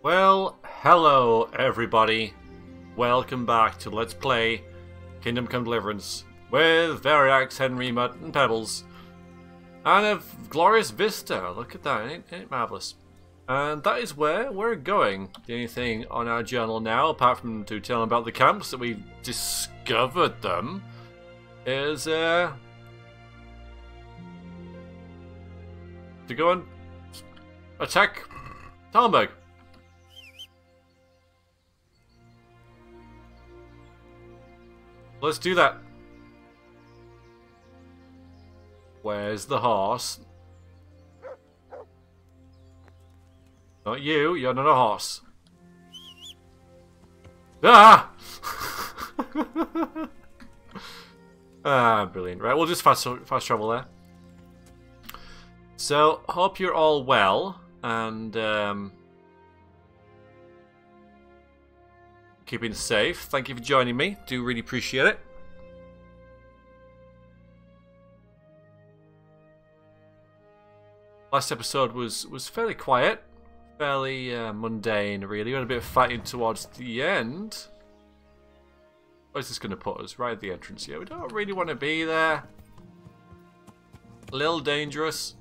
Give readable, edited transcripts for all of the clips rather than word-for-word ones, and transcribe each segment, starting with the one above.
Well, hello everybody. Welcome back to Let's Play Kingdom Come Deliverance with Variax, Henry, Mutt, and Pebbles. And a glorious vista. Look at that, ain't it marvellous? And that is where we're going. The only thing on our journal now, apart from to tell them about the camps that we've discovered them, is to go and attack Talmberg. Let's do that. Where's the horse? Not you, you're not a horse. Ah! Ah, brilliant. Right, we'll just fast travel there. So, hope you're all well and keeping safe. Thank you for joining me. Do really appreciate it. Last episode was fairly quiet, fairly mundane, really. We had a bit of fighting towards the end. Where's this going to put us? Right at the entrance. Yeah, we don't really want to be there. A little dangerous.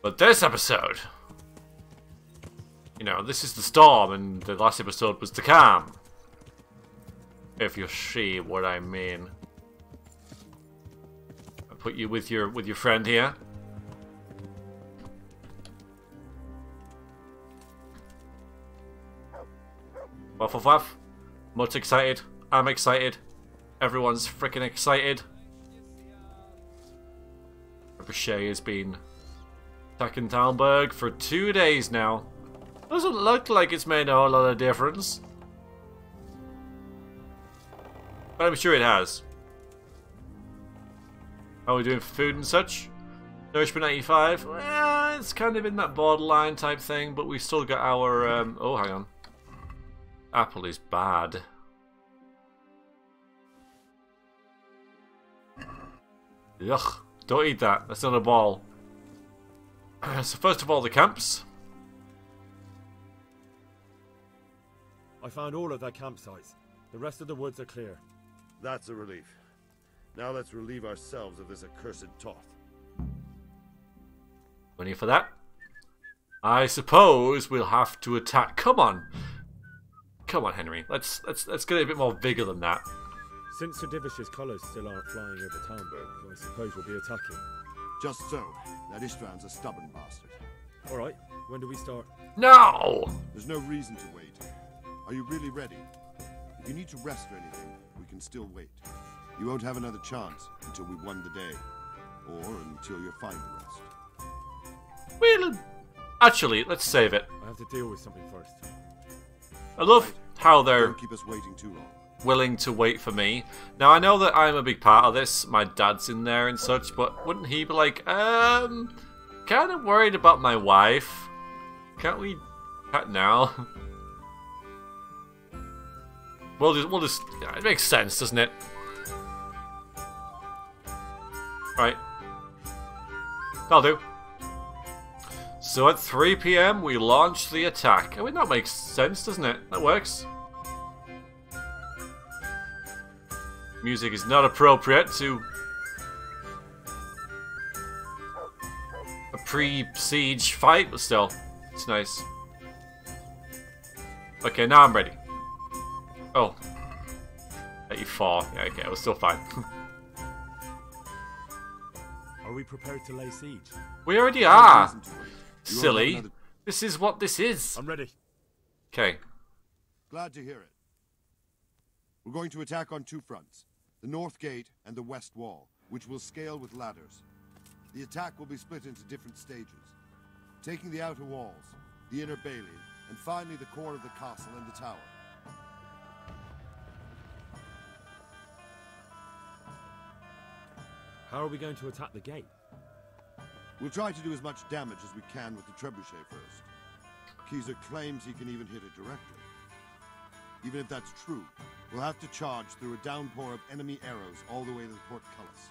But this episode, you know, this is the storm, and the last episode was the calm. If you see what I mean. I put you with your friend here. Waff waff waff. Mutt's excited. I'm excited. Everyone's freaking excited. Ricochet has been attacking Talmberg for 2 days now. Doesn't look like it's made a whole lot of difference. But I'm sure it has. How are we doing for food and such? Nourishment 85. Well, it's kind of in that borderline type thing, but we've still got our... oh, hang on. Apple is bad. Ugh. Don't eat that. That's not a ball. So first of all, the camps. I found all of their campsites. The rest of the woods are clear. That's a relief. Now let's relieve ourselves of this accursed Toth. Ready for that? I suppose we'll have to attack. Come on. Come on, Henry. Let's get a bit more vigor than that. Since Sir Divish's colours still aren't flying over Talmberg, I suppose we'll be attacking. Just so. That Ishtvan's a stubborn bastard. Alright, when do we start? No! There's no reason to wait. Are you really ready? If you need to rest or anything, we can still wait. You won't have another chance until we've won the day. Or until you're fine to rest. Well, actually, let's save it. I have to deal with something first. I love how they're Don't keep us waiting too long. willing to wait for me. Now, I know that I'm a big part of this. My dad's in there and such, but wouldn't he be like, kind of worried about my wife? Can't we cut now? We'll just, it makes sense, doesn't it? Right. That'll do. So at 3 PM, we launch the attack. I mean, that makes sense, doesn't it? That works. Music is not appropriate to a pre-siege fight, but still, it's nice. Okay, now I'm ready. Oh. 84. Yeah, okay, I was still fine. Are we prepared to lay siege? We already are. Silly. This is what this is. I'm ready. Okay. Glad to hear it. We're going to attack on two fronts. The north gate and the west wall, which will scale with ladders. The attack will be split into different stages. Taking the outer walls, the inner bailey, and finally the core of the castle and the tower. How are we going to attack the gate? We'll try to do as much damage as we can with the trebuchet first. Keezer claims he can even hit it directly. Even if that's true, we'll have to charge through a downpour of enemy arrows all the way to the portcullis.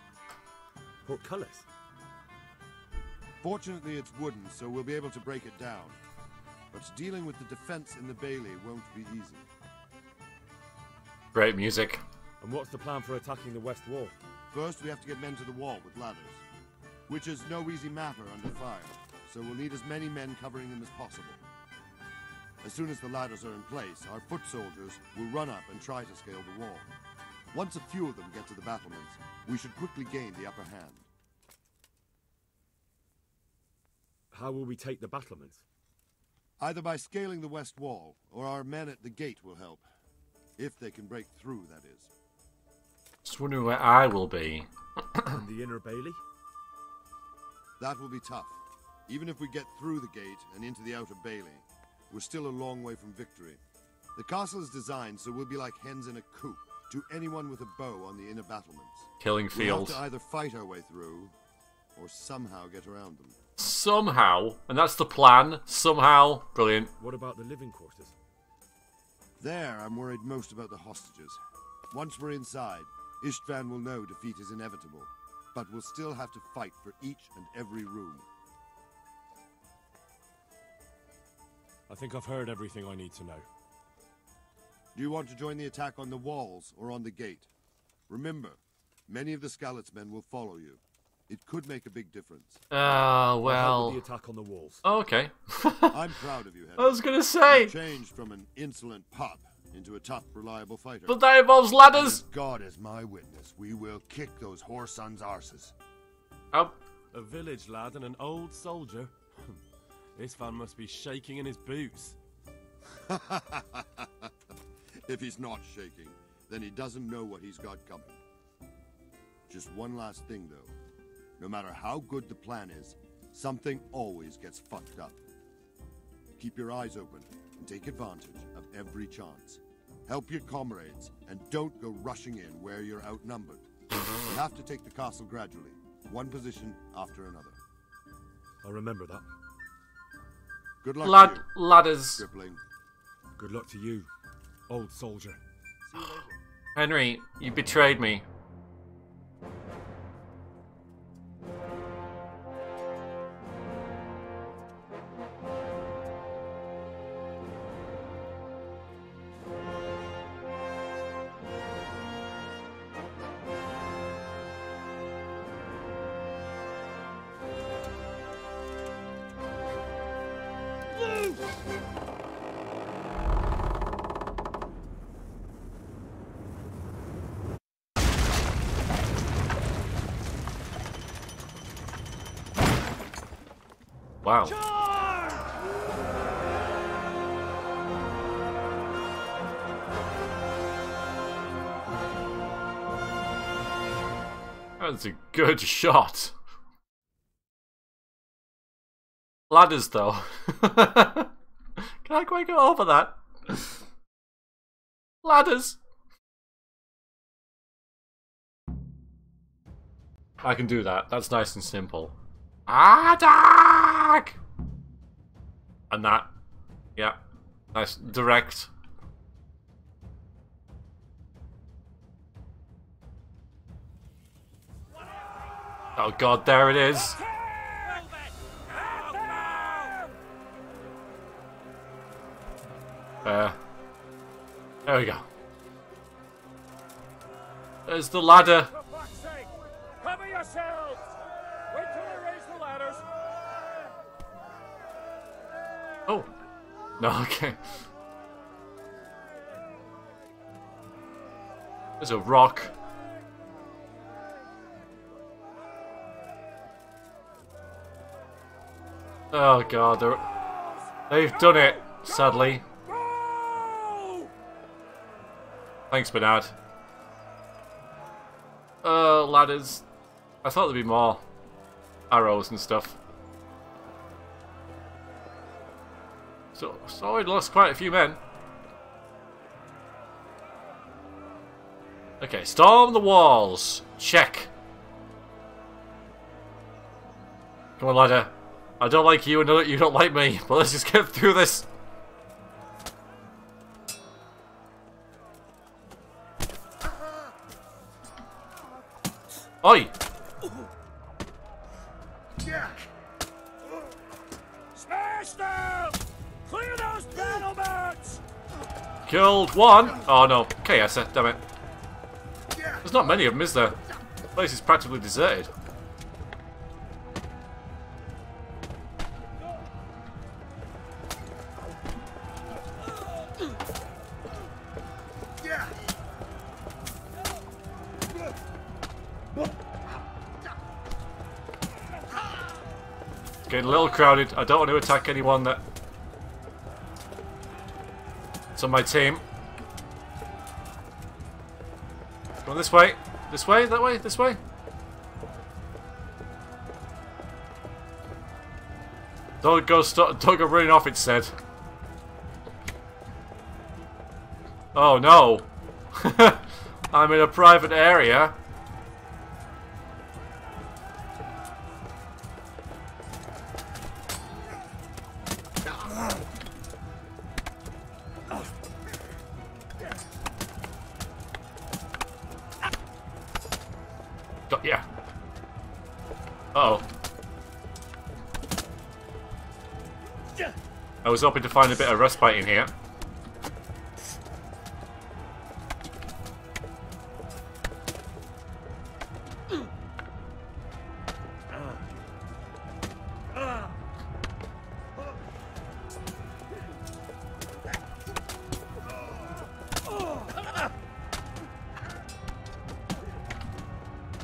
Portcullis? Fortunately, it's wooden, so we'll be able to break it down. But dealing with the defense in the bailey won't be easy. Great music. And what's the plan for attacking the west wall? First, we have to get men to the wall with ladders, which is no easy matter under fire, so we'll need as many men covering them as possible. As soon as the ladders are in place, our foot soldiers will run up and try to scale the wall. Once a few of them get to the battlements, we should quickly gain the upper hand. How will we take the battlements? Either by scaling the west wall, or our men at the gate will help. If they can break through, that is. Just wondering where I will be. And the inner bailey? That will be tough. Even if we get through the gate and into the outer bailey, we're still a long way from victory. The castle is designed so we'll be like hens in a coop to anyone with a bow on the inner battlements. Killing We'll field. have to either fight our way through, or somehow get around them. Somehow. And that's the plan. Somehow. Brilliant. What about the living quarters? There, I'm worried most about the hostages. Once we're inside, Istvan will know defeat is inevitable, but we'll still have to fight for each and every room. I think I've heard everything I need to know. Do you want to join the attack on the walls or on the gate? Remember, many of the Skalitz men will follow you. It could make a big difference. How Well. about the attack on the walls? Oh, okay. I'm proud of you, Henry. I was gonna say. You changed from an insolent pup into a tough, reliable fighter. But that involves And ladders. as God is my witness, we will kick those whore sons' arses. Oh. A village lad and an old soldier? This man must be shaking in his boots. If he's not shaking, then he doesn't know what he's got coming. Just one last thing, though. No matter how good the plan is, something always gets fucked up. Keep your eyes open and take advantage of every chance. Help your comrades and don't go rushing in where you're outnumbered. You have to take the castle gradually, one position after another. I'll remember that. Good luck to you, Ladders. stripling. Good luck to you, old soldier. See you later. Henry, you betrayed me. Wow. That's a good shot. Ladders, though. Can I quite go over that? Ladders. I can do that. That's nice and simple. Attack! And that. Yeah. Nice. Direct. Oh god, there it is. There we go. There's the ladder. For fuck's sake! Cover yourselves! Wait till I raise the ladders! Oh. No, okay. There's a rock. Oh god, they've done it, sadly. Thanks, Bernard. Ladders. I thought there'd be more arrows and stuff. So we'd lost quite a few men. Okay, storm the walls. Check. Come on, ladder. I don't like you and you don't like me, but let's just get through this. Oi! Battlements! Killed one. Oh no, KS it, damn it. There's not many of them, is there? The place is practically deserted. It's getting a little crowded. I don't want to attack anyone that's on my team. Going this way. This way, that way, this way. Don't go running off, it said. Oh no. I'm in a private area. Yeah. Uh-oh. I was hoping to find a bit of respite in here.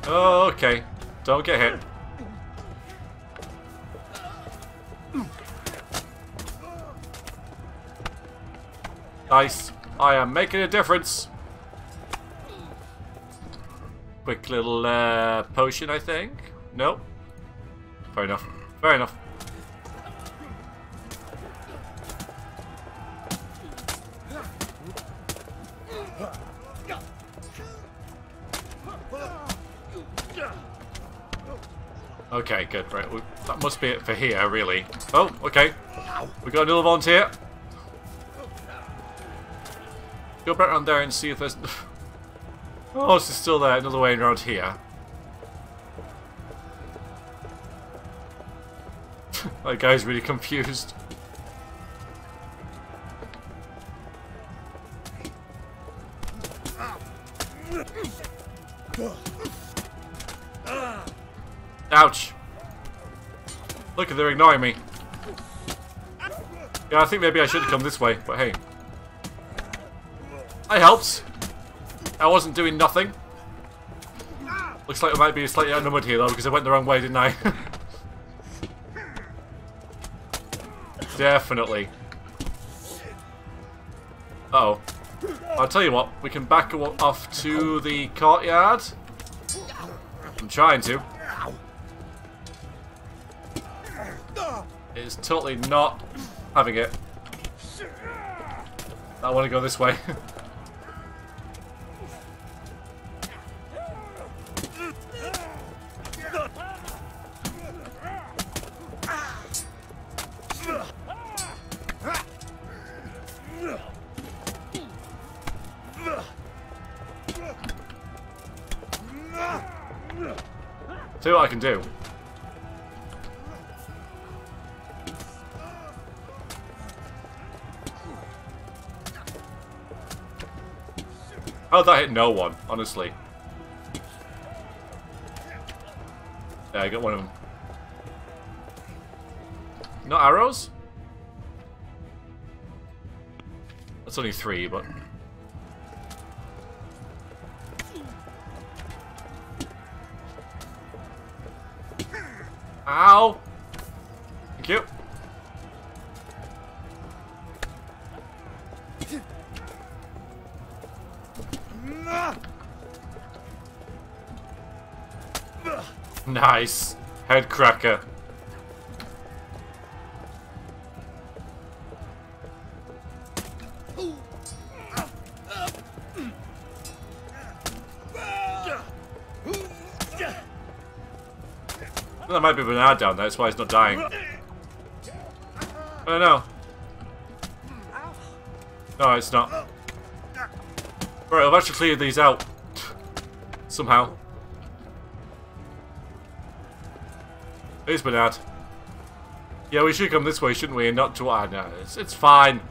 Oh, okay. Don't get hit. Nice. I am making a difference. Quick little potion, I think. Nope. Fair enough. Fair enough. Okay, good. Right, that must be it for here, really. Oh, okay. We got another volunteer. Go back around there and see if there's... Oh, it's still there. Another way around here. That guy's really confused. Ouch. Look, they're ignoring me. Yeah, I think maybe I should have come this way, but hey. I helped. I wasn't doing nothing. Looks like I might be slightly outnumbered here though, because I went the wrong way, didn't I? Definitely. Uh-oh. I'll tell you what, we can back off to the courtyard. I'm trying to. It's totally not having it. I want to go this way. See what I can do. Oh, that hit no one, honestly. Yeah, I got one of them. No arrows? That's only 3, but... Ow! Thank you. Nice. Head cracker. There might be a banana down there, that's why he's not dying. Oh no. No, it's not. Right, I've actually cleared these out. Somehow. It's banana. Yeah, we should come this way, shouldn't we? And not to... Ah, no, it's fine.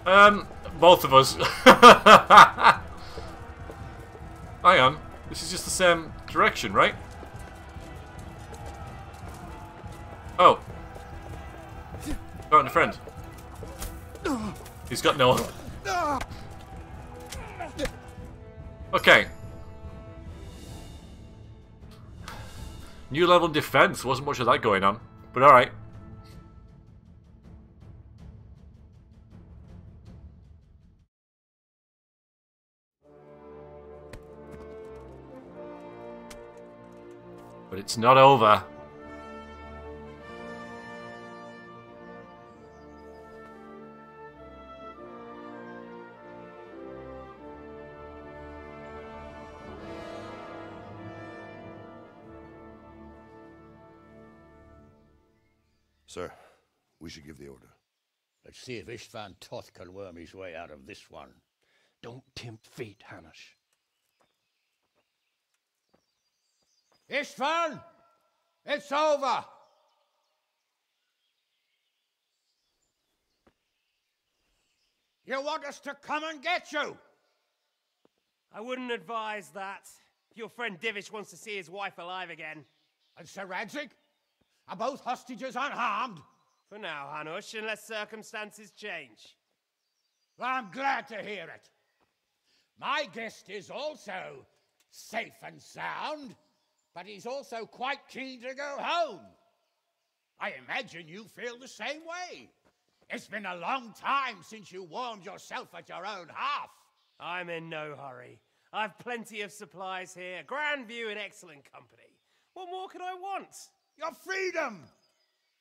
Both of us. Hang on. This is just the same direction, right? Oh. Got a friend. He's got no one. Okay. New level defense. Wasn't much of that going on. But alright. But it's not over. Sir, we should give the order. Let's see if Istvan Toth can worm his way out of this one. Don't tempt fate, Hanush. Istvan! It's over! You want us to come and get you? I wouldn't advise that. Your friend Divish wants to see his wife alive again. And Sir Radzig? Are both hostages unharmed? For now, Hanush, unless circumstances change. Well, I'm glad to hear it. My guest is also safe and sound, but he's also quite keen to go home. I imagine you feel the same way. It's been a long time since you warmed yourself at your own hearth. I'm in no hurry. I've plenty of supplies here, grand view and excellent company. What more could I want? Your freedom!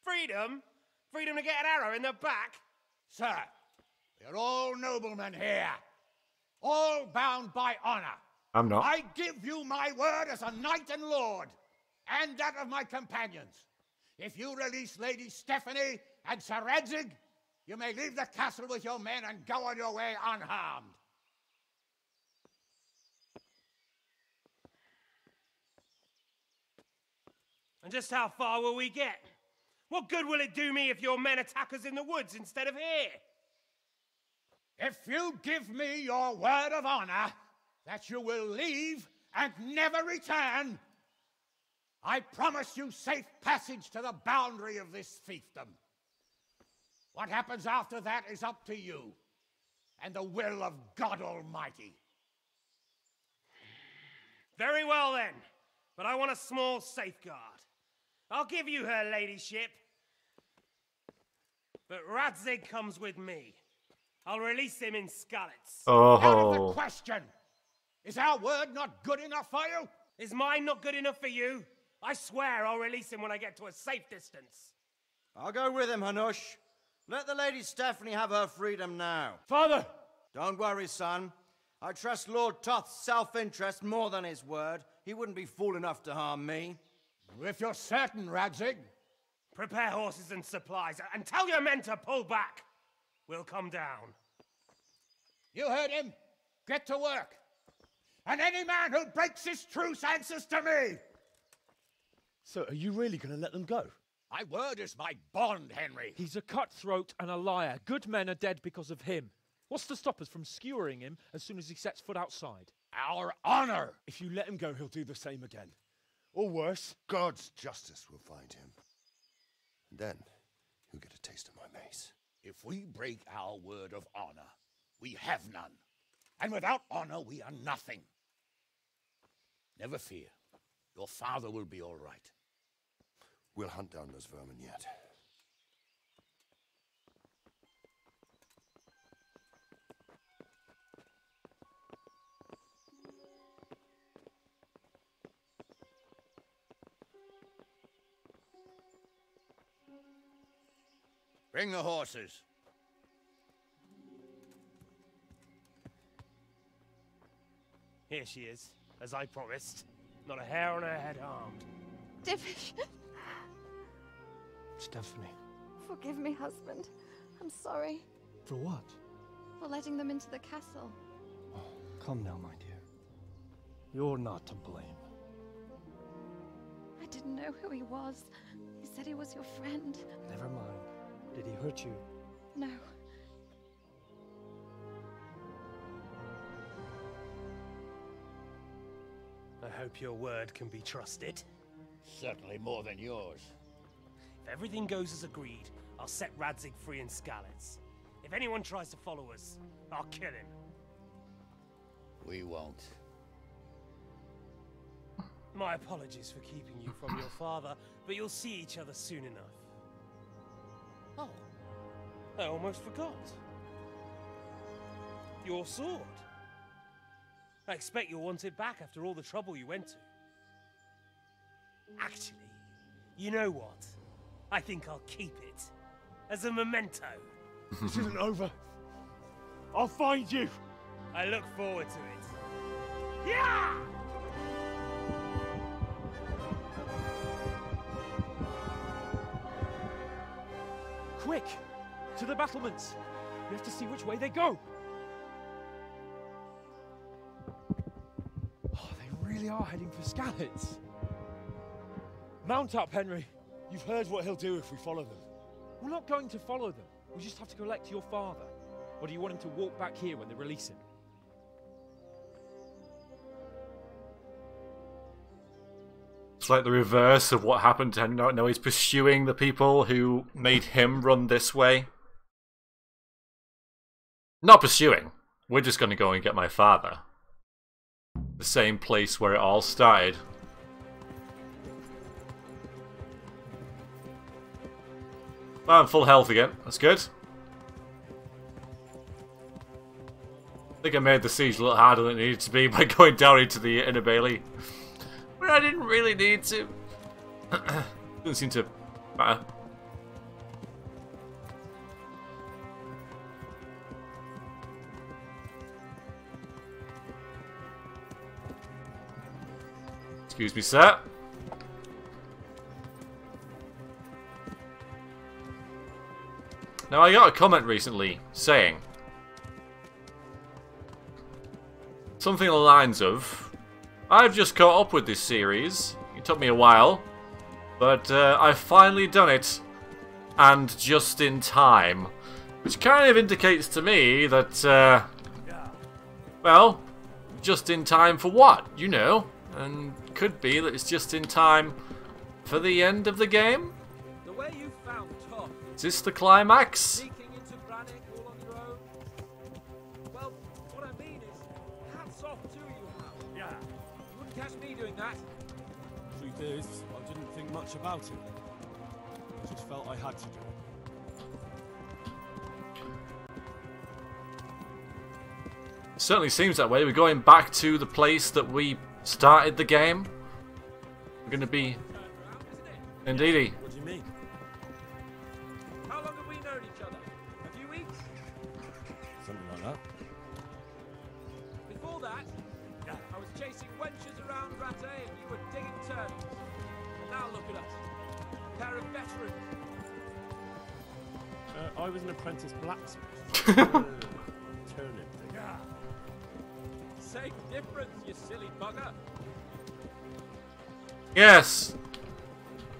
Freedom? Freedom to get an arrow in the back? Sir, we're all noblemen here, all bound by honor. I'm not. I give you my word as a knight and lord, and that of my companions. If you release Lady Stephanie and Sir Radzig, you may leave the castle with your men and go on your way unharmed. And just how far will we get? What good will it do me if your men attack us in the woods instead of here? If you give me your word of honor that you will leave and never return, I promise you safe passage to the boundary of this fiefdom. What happens after that is up to you and the will of God Almighty. Very well then, but I want a small safeguard. I'll give you her ladyship, but Radzig comes with me. I'll release him in Skalitz. Out of the Oh. question. Is our word not good enough for you? Is mine not good enough for you? I swear I'll release him when I get to a safe distance. I'll go with him, Hanush. Let the Lady Stephanie have her freedom now. Father! Don't worry, son. I trust Lord Toth's self-interest more than his word. He wouldn't be fool enough to harm me. If you're certain, Radzig. Prepare horses and supplies, and tell your men to pull back. We'll come down. You heard him. Get to work. And any man who breaks this truce answers to me. So, are you really going to let them go? My word is my bond, Henry. He's a cutthroat and a liar. Good men are dead because of him. What's to stop us from skewering him as soon as he sets foot outside? Our honor. If you let him go, he'll do the same again. Or worse. God's justice will find him. And then he'll get a taste of my mace. If we break our word of honor, we have none. And without honor, we are nothing. Never fear. Your father will be all right. We'll hunt down those vermin yet. Bring the horses. Here she is, as I promised. Not a hair on her head harmed. Divish, Stephanie. forgive me, husband. I'm sorry For what? for letting them into the castle. Come now, my dear. You're not to blame. I didn't know who he was. He said he was your friend. Never mind. Did he hurt you? No. hope your word can be trusted. Certainly more than yours. If everything goes as agreed, I'll set Radzig free in Skalitz. If anyone tries to follow us, I'll kill him. We won't. My apologies for keeping you from your father, but you'll see each other soon enough. Oh, I almost forgot. Your sword. I expect you'll want it back after all the trouble you went to. Actually, you know what? I think I'll keep it. As a memento. This isn't over. I'll find you. I look forward to it. Yeah! Quick! To the battlements! We have to see which way they go! Oh, they really are heading for Skalitz. Mount up, Henry. You've heard what he'll do if we follow them. We're not going to follow them. We just have to collect your father. Or do you want him to walk back here when they release him? It's like the reverse of what happened to him. No, he's pursuing the people who made him run this way. Not pursuing. We're just going to go and get my father. The same place where it all started. Well, I'm full health again. That's good. I think I made the siege a little harder than it needed to be by going down into the inner bailey. But I didn't really need to. Doesn't seem to matter. Excuse me, sir. Now, I got a comment recently saying something along the lines of, I've just caught up with this series. It took me a while, but I've finally done it, and just in time. Which kind of indicates to me that, well, just in time for what, you know? And could be that it's just in time for the end of the game? The way you found Tom. Is this the climax? Sneaking into Brannick all on your own? Well, what I mean is, hats off to you, Hal. Yeah. You wouldn't catch me doing that. Truth is, I didn't think much about it. I just felt I had to do it. Certainly seems that way. We're going back to the place that we started the game. We're going to be... Indeedy. What do you mean? How long have we known each other? A few weeks? Something like that. Before that, I was chasing wenches around Rattay and you were digging turnips. Now look at us. A pair of veterans. I was an apprentice blacksmith. Turnip thing. Same difference, you silly bugger. Yes!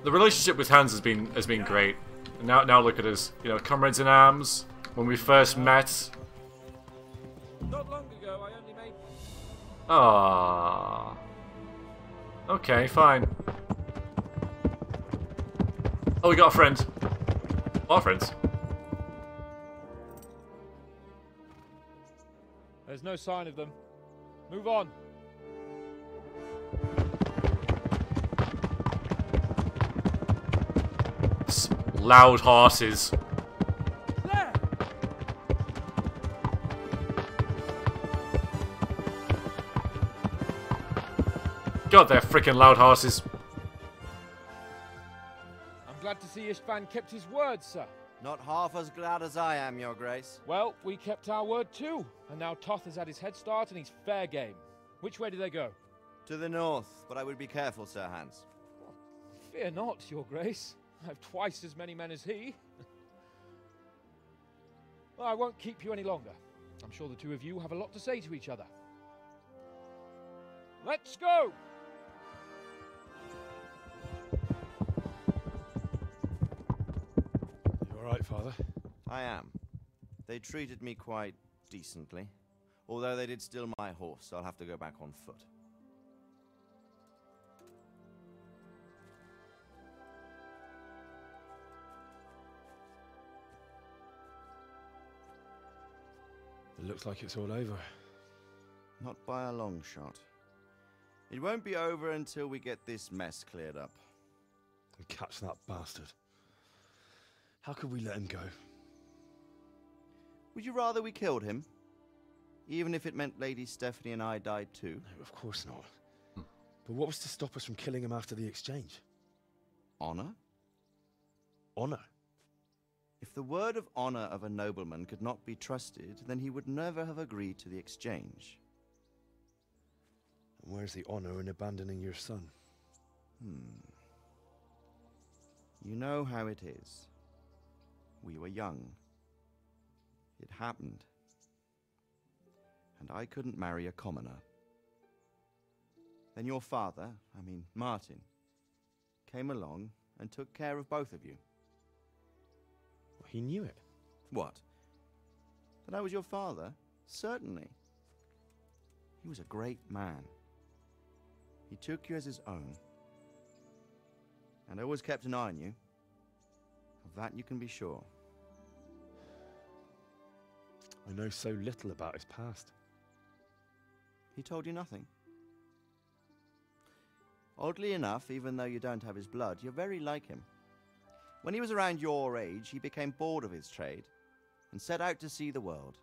The relationship with Hans has been great. And now look at us. You know, comrades in arms. When we first met. Not long ago, I only made... Aww. Okay, fine. Oh, we got a friend. Our friends. There's no sign of them. Move on. Loud horses. There! God, they're freaking loud horses. I'm glad to see Ishvan kept his word, sir. Not half as glad as I am, Your Grace. Well, we kept our word too. And now Toth has had his head start and he's fair game. Which way do they go? To the north, but I would be careful, Sir Hans. Fear not, Your Grace. I have twice as many men as he. Well, I won't keep you any longer. I'm sure the two of you have a lot to say to each other. Let's go! You alright, Father? I am. They treated me quite decently. Although they did steal my horse, so I'll have to go back on foot. It looks like it's all over. Not by a long shot. It won't be over until we get this mess cleared up. And catch that bastard. How could we let him go? Would you rather we killed him? Even if it meant Lady Stephanie and I died too? No, of course not. But what was to stop us from killing him after the exchange? Honor? Honor? If the word of honor of a nobleman could not be trusted, then he would never have agreed to the exchange. And where's the honor in abandoning your son? You know how it is. We were young. It happened. And I couldn't marry a commoner. Then your father, Martin, came along and took care of both of you. Well, he knew it. What? That I was your father? Certainly. He was a great man. He took you as his own. And always kept an eye on you. Of that you can be sure. I know so little about his past. He told you nothing? Oddly enough, even though you don't have his blood, you're very like him. When he was around your age, he became bored of his trade and set out to see the world.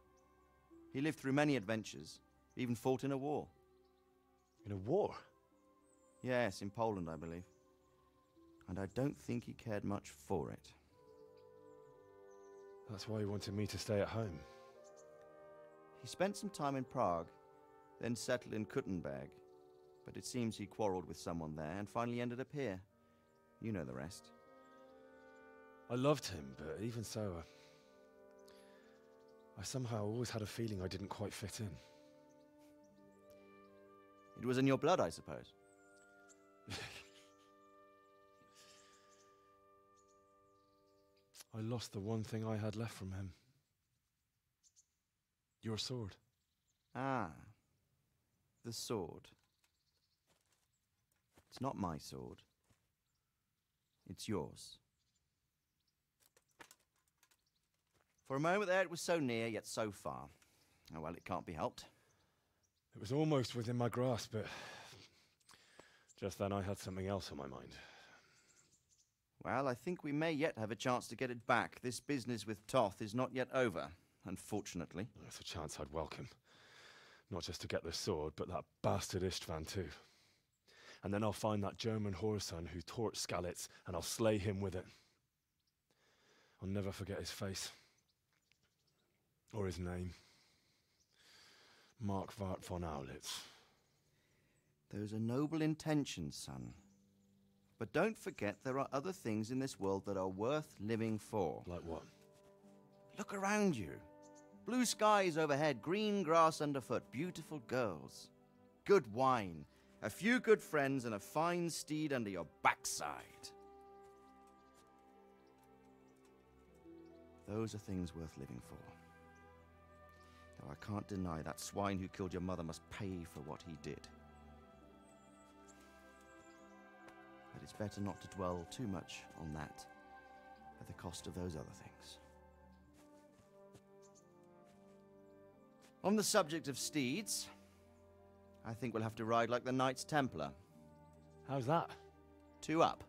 He lived through many adventures, even fought in a war. In a war? Yes, in Poland, I believe. And I don't think he cared much for it. That's why he wanted me to stay at home. He spent some time in Prague, then settled in Kuttenberg. But it seems he quarreled with someone there and finally ended up here. You know the rest. I loved him, but even so, I somehow always had a feeling I didn't quite fit in. It was in your blood, I suppose. I lost the one thing I had left from him. Your sword. Ah, the sword. It's not my sword. It's yours. For a moment there it was so near, yet so far. Oh well, it can't be helped. It was almost within my grasp, but just then I had something else on my mind. Well, I think we may yet have a chance to get it back. This business with Toth is not yet over, unfortunately. That's a chance I'd welcome. Not just to get the sword, but that bastard Istvan too. And then I'll find that German whoreson who torched Skalitz, and I'll slay him with it. I'll never forget his face. Or his name. Marquardt von Aulitz. Those are noble intentions, son. But don't forget there are other things in this world that are worth living for. Like what? Look around you. Blue skies overhead, green grass underfoot, beautiful girls. Good wine. A few good friends and a fine steed under your backside. Those are things worth living for. Though I can't deny that swine who killed your mother must pay for what he did. But it's better not to dwell too much on that at the cost of those other things. On the subject of steeds, I think we'll have to ride like the Knights Templar. How's that? 2 up.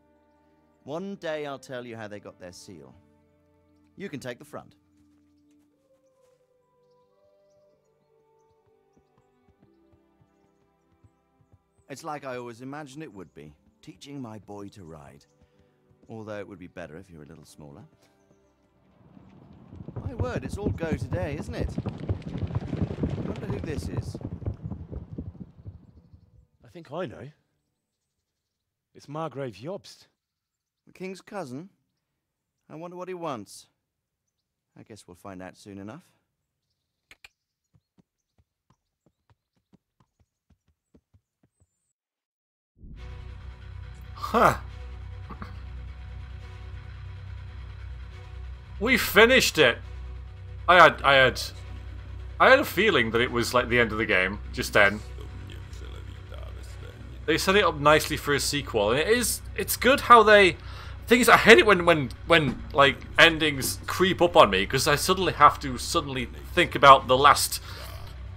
One day I'll tell you how they got their seal. You can take the front. It's like I always imagined it would be, teaching my boy to ride. Although it would be better if you were a little smaller. My word, it's all go today, isn't it? I wonder who this is. I think I know. It's Margrave Jobst. The king's cousin? I wonder what he wants. I guess we'll find out soon enough. Huh. We finished it. I had a feeling that it was like the end of the game just then. They set it up nicely for a sequel, and it's good how they thing is, I hate it when like endings creep up on me, because I suddenly have to think about the last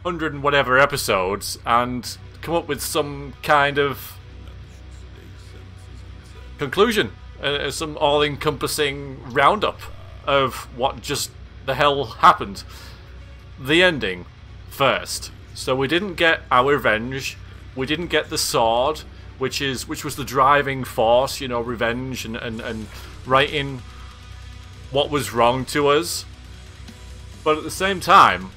100 and whatever episodes and come up with some kind of conclusion, some all-encompassing roundup of what just the hell happened. The ending first. So we didn't get our revenge. We didn't get the sword, which was the driving force, you know, revenge and righting what was wrong to us. But at the same time,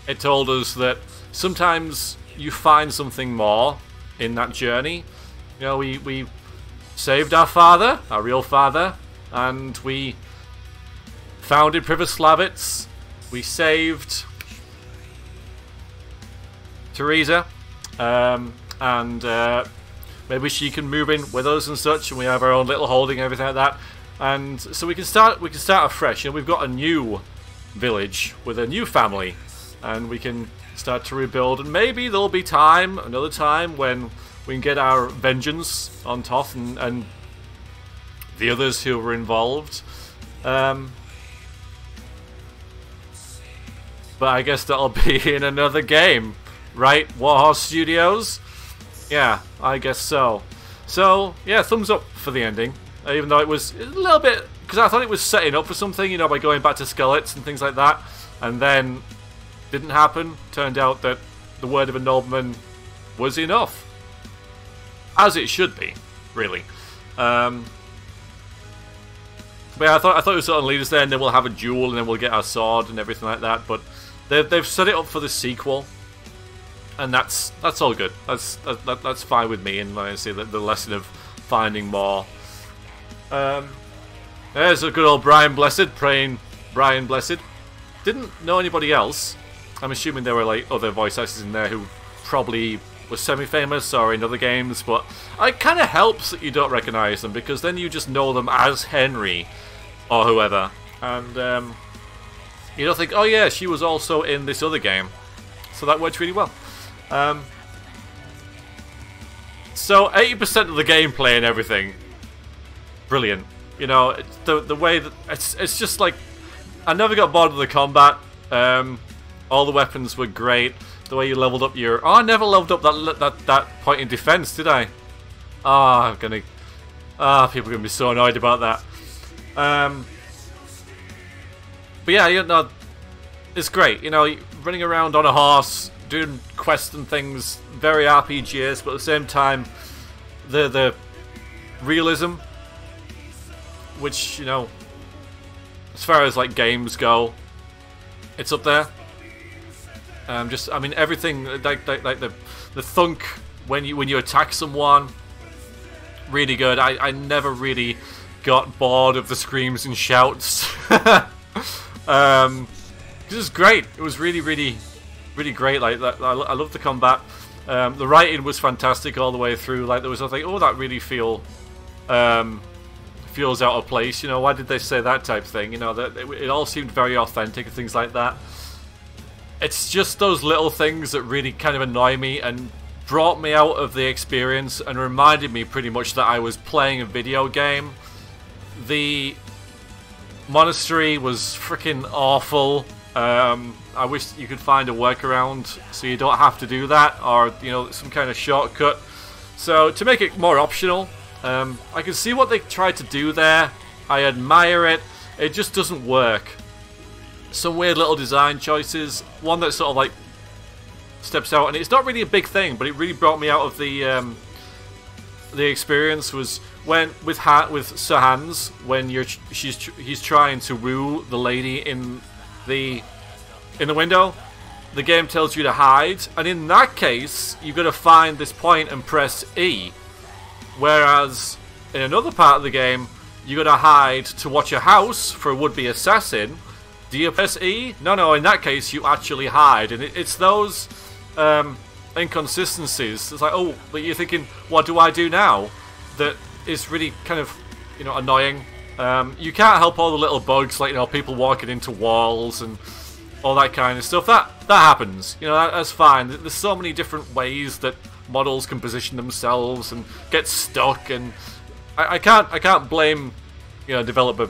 it told us that sometimes you find something more in that journey. You know, we saved our father, our real father, and we founded Privoslavitz. We saved Teresa, and maybe she can move in with us and such, and we have our own little holding and everything like that. And so we can start afresh. You know, we've got a new village with a new family, and we can start to rebuild. And maybe there'll be another time when we can get our vengeance on Toth and the others who were involved. But I guess that'll be in another game, right? Warhorse Studios? Yeah, I guess so. So, yeah, thumbs up for the ending. Even though it was a little bit... Because I thought it was setting up for something, you know, by going back to Skalitz and things like that. And then didn't happen. Turned out that the word of a nobleman was enough. As it should be, really. But yeah, I thought it was sort of lead us there, and then we'll have a duel, and then we'll get our sword and everything like that. But they've set it up for the sequel, and that's all good. That's fine with me. And like I say, the lesson of finding more. There's a good old Brian Blessed, praying Brian Blessed. Didn't know anybody else. I'm assuming there were like other voice actors in there who probably were semi-famous or in other games, but it kind of helps that you don't recognise them, because then you just know them as Henry or whoever, and you don't think, oh yeah, she was also in this other game. So that works really well. So 80% of the gameplay and everything, brilliant. You know, the way that it's just like, I never got bored of the combat. All the weapons were great. The way you leveled up your... Oh, I never leveled up that point in defense, did I? Oh, people are gonna be so annoyed about that. But yeah, you know, it's great. You know, running around on a horse, doing quests and things, very RPGs, but at the same time, the realism, which, you know, as far as like games go, it's up there. I mean, everything like the thunk when you attack someone, really good. I never really got bored of the screams and shouts. This is great. It was really great. Like that, I love the combat. The writing was fantastic all the way through. Like there was nothing. Oh, that really feels out of place. You know, why did they say that type thing? You know, that it all seemed very authentic and things like that. It's just those little things that really kind of annoy me and brought me out of the experience and reminded me pretty much that I was playing a video game. The monastery was freaking awful. I wish you could find a workaround so you don't have to do that, or, you know, some kind of shortcut. So to make it more optional, I can see what they tried to do there. I admire it. It just doesn't work. Some weird little design choices. One that sort of like steps out, and it's not really a big thing, but it really brought me out of the experience. Was when with Sir Hans, when he's trying to woo the lady in the window. The game tells you to hide, and in that case, you've got to find this point and press E. Whereas in another part of the game, you got to hide to watch a house for a would-be assassin. Do you press E? No, in that case, you actually hide. And it's those inconsistencies. It's like, oh, but you're thinking, what do I do now? That is really kind of, you know, annoying. You can't help all the little bugs, like, you know, people walking into walls and all that kind of stuff. That happens. You know, that's fine. There's so many different ways that models can position themselves and get stuck, and I can't blame, you know, developer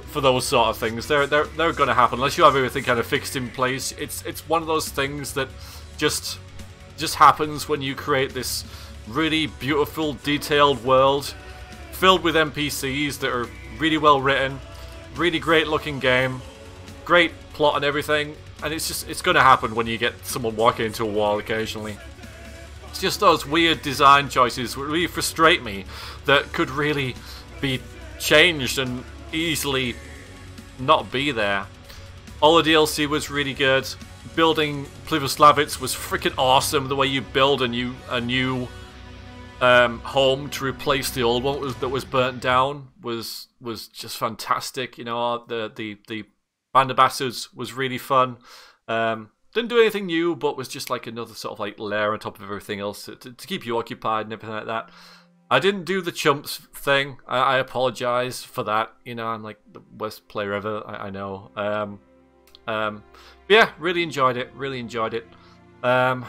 for those sort of things. They're going to happen unless you have everything kind of fixed in place. It's one of those things that just happens when you create this really beautiful, detailed world filled with NPCs that are really well written, really great looking game, great plot and everything, and it's going to happen when you get someone walking into a wall occasionally. It's just those weird design choices that really frustrate me that could really be changed and easily not be there. All the DLC was really good. Building Plivoslavitz was freaking awesome. The way you build a new home to replace the old one that was burnt down was just fantastic. You know, the Band of Bastards was really fun. Didn't do anything new, but was just like another sort of like layer on top of everything else to keep you occupied and everything like that. I didn't do the chumps thing. I apologize for that. You know, I'm like the worst player ever. I know. Yeah, really enjoyed it. Really enjoyed it. And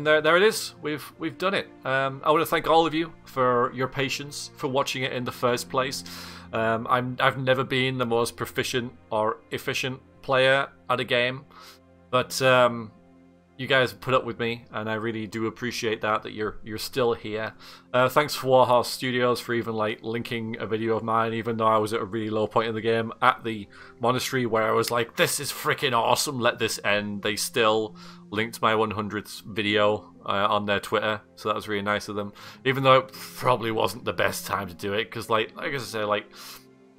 there it is. We've done it. I want to thank all of you for your patience, for watching it in the first place. I've never been the most proficient or efficient player at a game, but you guys put up with me, and I really do appreciate that you're still here. Thanks for Warhorse Studios for even like linking a video of mine, even though I was at a really low point in the game at the monastery where I was like, this is freaking awesome, let this end. They still linked my 100th video on their Twitter, so that was really nice of them, even though it probably wasn't the best time to do it, because like I say, like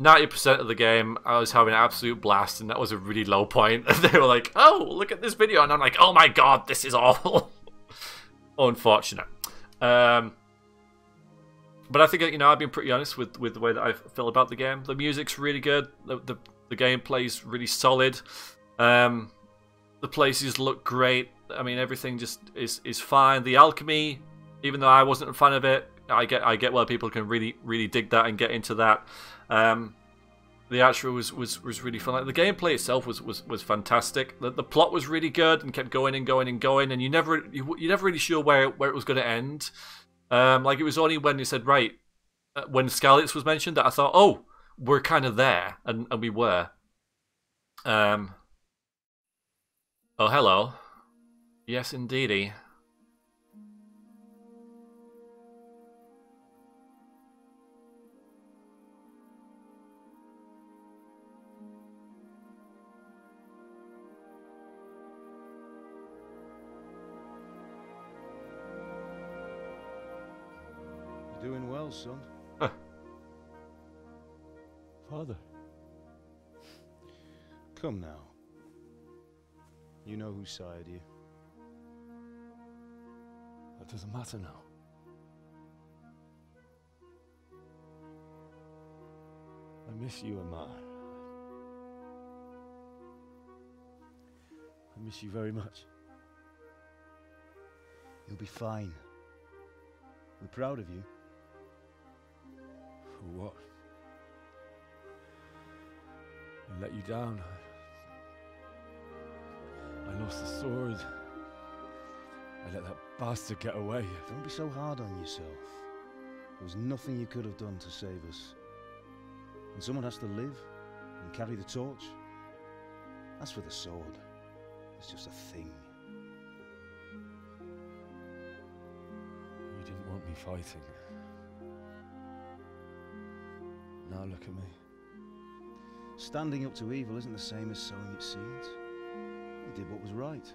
90% of the game I was having an absolute blast, and that was a really low point. And they were like, oh, look at this video, and I'm like, oh my god, this is awful. Unfortunate. But I think, you know, I've been pretty honest with the way that I feel about the game. The music's really good, the gameplay's really solid, the places look great. I mean, everything just is fine. The alchemy, even though I wasn't a fan of it, I get why people can really dig that and get into that. The actual was really fun. Like, the gameplay itself was fantastic. The plot was really good and kept going and going and going, and you never really sure where it was going to end. Like, it was only when you said, right, when Skalitz was mentioned, that I thought, oh, we're kind of there, and we were. Oh, hello. Yes, indeedy. You're doing well, son. Huh. Father. Come now. You know whose side you. That doesn't matter now. I miss you, Amar. I miss you very much. You'll be fine. We're proud of you. For what? I let you down. I lost the sword. I let that bastard get away. Don't be so hard on yourself. There was nothing you could have done to save us. And someone has to live and carry the torch. As for the sword, it's just a thing. You didn't want me fighting. Now look at me. Standing up to evil isn't the same as sowing its seeds. You did what was right.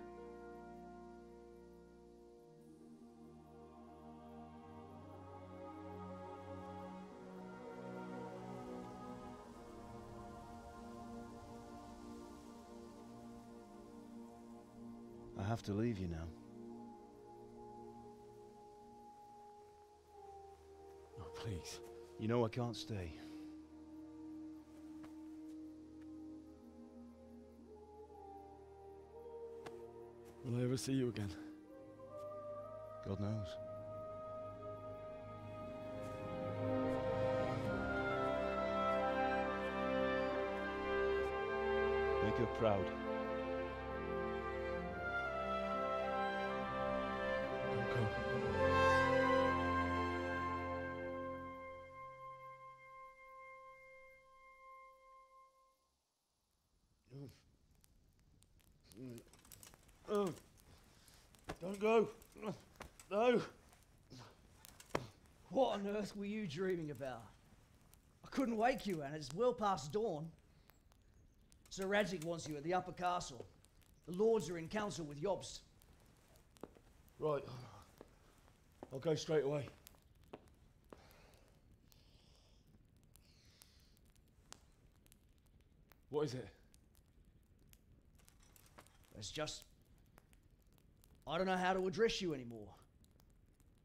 I have to leave you now. Oh, please. You know I can't stay. Will I ever see you again? God knows. Make her proud. Don't go. Oh, don't go. No. What on earth were you dreaming about? I couldn't wake you, and it's well past dawn. Sir Radzig wants you at the upper castle. The lords are in council with Jobst. Right. I'll go straight away. What is it? It's just... I don't know how to address you anymore.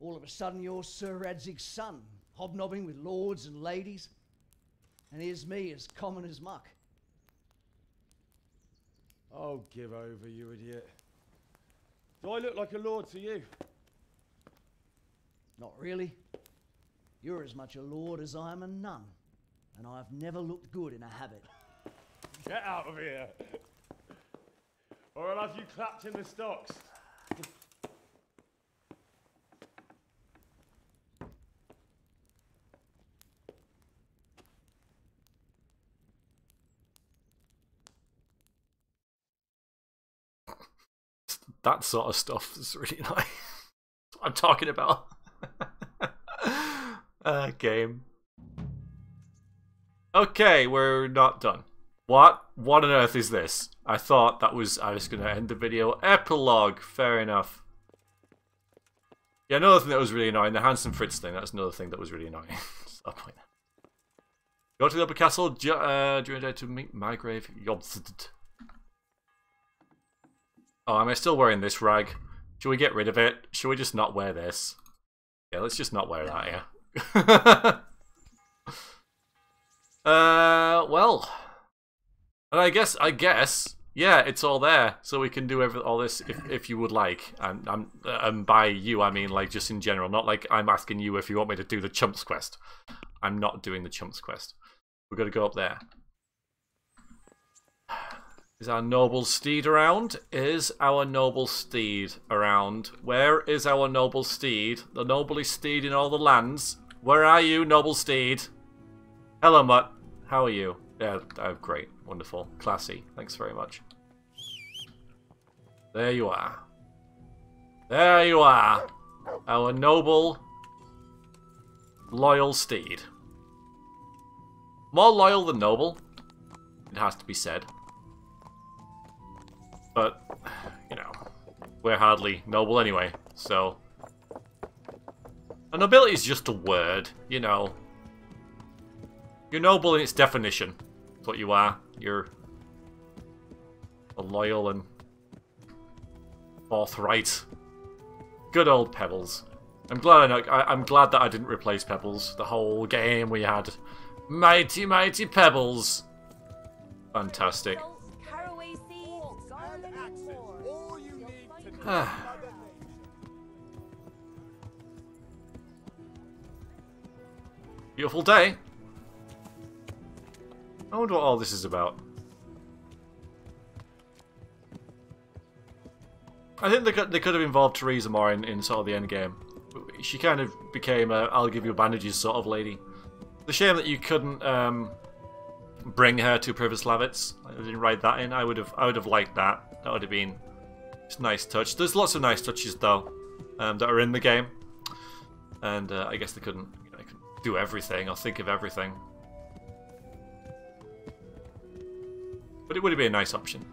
All of a sudden you're Sir Radzig's son, hobnobbing with lords and ladies. And here's me, as common as muck. Oh, give over, you idiot. Do I look like a lord to you? Not really. You're as much a lord as I am a nun. And I've never looked good in a habit. Get out of here! Or I'll have you clapped in the stocks. That sort of stuff is really nice. That's what I'm talking about. Game. Okay, we're not done. What? What on earth is this? I thought that was... I was going to end the video. Epilogue. Fair enough. Yeah, another thing that was really annoying. The Handsome Fritz thing. That's another thing that was really annoying. Stop point. Go to the upper castle during the day to meet Margrave Jobst. Oh, am I still wearing this rag? Should we get rid of it? Should we just not wear this? Yeah, let's just not wear that here. Well, and I guess, yeah, it's all there, so we can do all this if you would like. And by you, I mean like just in general, not like I'm asking you if you want me to do the Chumps quest. I'm not doing the Chumps quest. We're gonna go up there. Is our noble steed around? Is our noble steed around? Where is our noble steed? The noblest steed in all the lands. Where are you, noble steed? Hello, Mutt. How are you? Yeah, great. Wonderful. Classy. Thanks very much. There you are. There you are. Our noble, loyal steed. More loyal than noble. It has to be said. But, you know, we're hardly noble anyway, so... A nobility is just a word, you know. You're noble in its definition. That's what you are. You're a loyal and forthright. Good old Pebbles. I'm glad that I didn't replace Pebbles. The whole game we had mighty, mighty Pebbles. Fantastic. Beautiful day. I wonder what all this is about. I think they could have involved Theresa more in sort of the end game. She kind of became a "I'll give you bandages" sort of lady. The shame that you couldn't bring her to Privoslavitz. I didn't write that in. I would have liked that. That would have been just a nice touch. There's lots of nice touches though that are in the game, and I guess they couldn't, do everything or think of everything. But it would have been a nice option.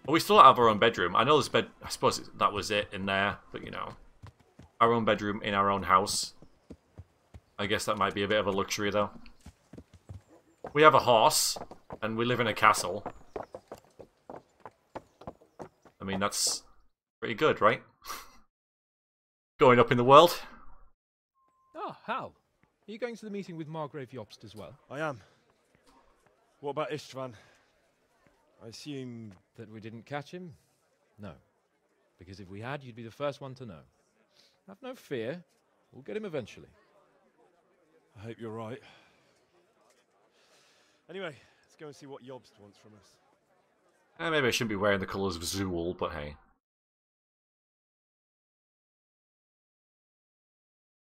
Well, we still have our own bedroom. I know this bed. I suppose that was it in there, but our own bedroom in our own house. I guess that might be a bit of a luxury, though. We have a horse, and we live in a castle. I mean, that's pretty good, right? Going up in the world. Oh, Hal. Are you going to the meeting with Margrave Jobst as well? I am. What about Istvan? I assume... That we didn't catch him? No. Because if we had, you'd be the first one to know. Have no fear. We'll get him eventually. I hope you're right. Anyway, let's go and see what Jobst wants from us. Maybe I shouldn't be wearing the colours of Zool, but hey.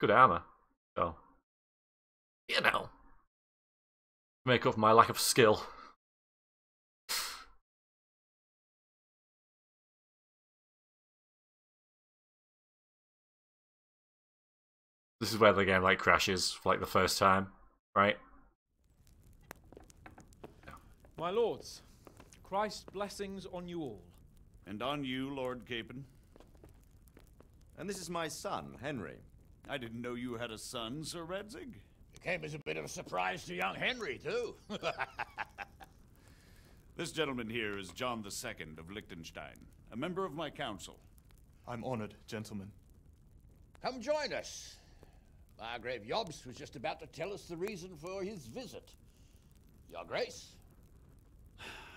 Good armour, though. you know, make up for my lack of skill. This is where the game like crashes for like the first time, right? My lords, Christ's blessings on you all. And on you, Lord Capon. And this is my son, Henry. I didn't know you had a son, Sir Redzig. It came as a bit of a surprise to young Henry, too. This gentleman here is John II of Liechtenstein, a member of my council. I'm honored, gentlemen. Come join us. Margrave Jobst was just about to tell us the reason for his visit. Your Grace?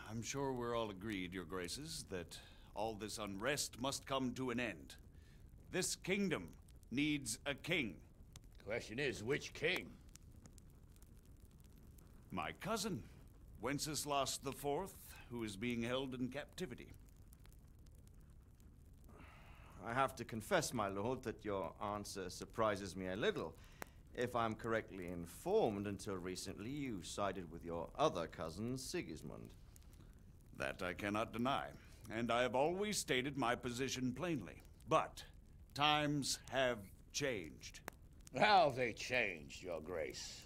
I'm sure we're all agreed, Your Graces, that all this unrest must come to an end. This kingdom needs a king. Question is, which king? My cousin, Wenceslas IV, who is being held in captivity. I have to confess, my lord, that your answer surprises me a little. If I'm correctly informed, until recently you sided with your other cousin, Sigismund. That I cannot deny, and I have always stated my position plainly. But times have changed. How have they changed, Your Grace?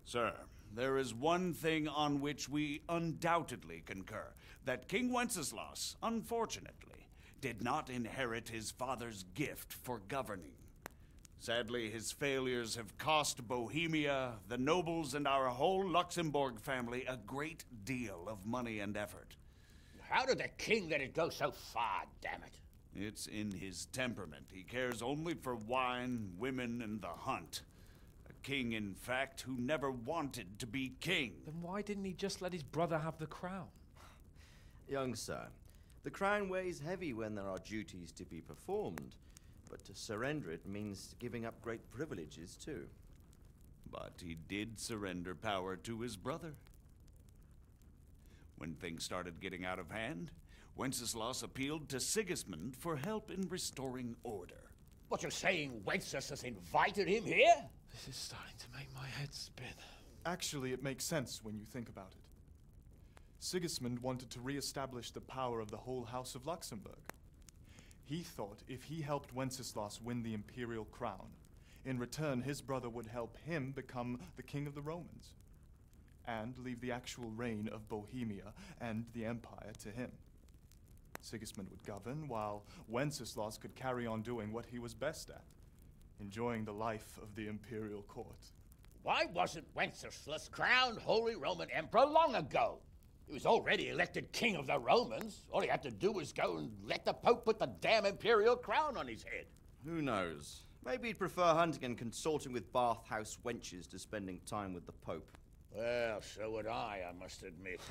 Sir, there is one thing on which we undoubtedly concur, that King Wenceslas, unfortunately, did not inherit his father's gift for governing. Sadly, his failures have cost Bohemia, the nobles, and our whole Luxembourg family a great deal of money and effort. How did the king let it go so far, damn it? It's in his temperament. He cares only for wine, women, and the hunt. A king, in fact, who never wanted to be king. Then why didn't he just let his brother have the crown? Young sir, the crown weighs heavy when there are duties to be performed, but to surrender it means giving up great privileges too. But he did surrender power to his brother. When things started getting out of hand, Wenceslas appealed to Sigismund for help in restoring order. What, you're saying Wenceslas invited him here? This is starting to make my head spin. Actually, it makes sense when you think about it. Sigismund wanted to re-establish the power of the whole House of Luxembourg. He thought if he helped Wenceslas win the imperial crown, in return his brother would help him become the king of the Romans, and leave the actual reign of Bohemia and the empire to him. Sigismund would govern, while Wenceslas could carry on doing what he was best at, enjoying the life of the imperial court. Why wasn't Wenceslas crowned Holy Roman Emperor long ago? He was already elected king of the Romans. All he had to do was go and let the Pope put the damn imperial crown on his head. Who knows? Maybe he'd prefer hunting and consorting with bathhouse wenches to spending time with the Pope. Well, so would I must admit.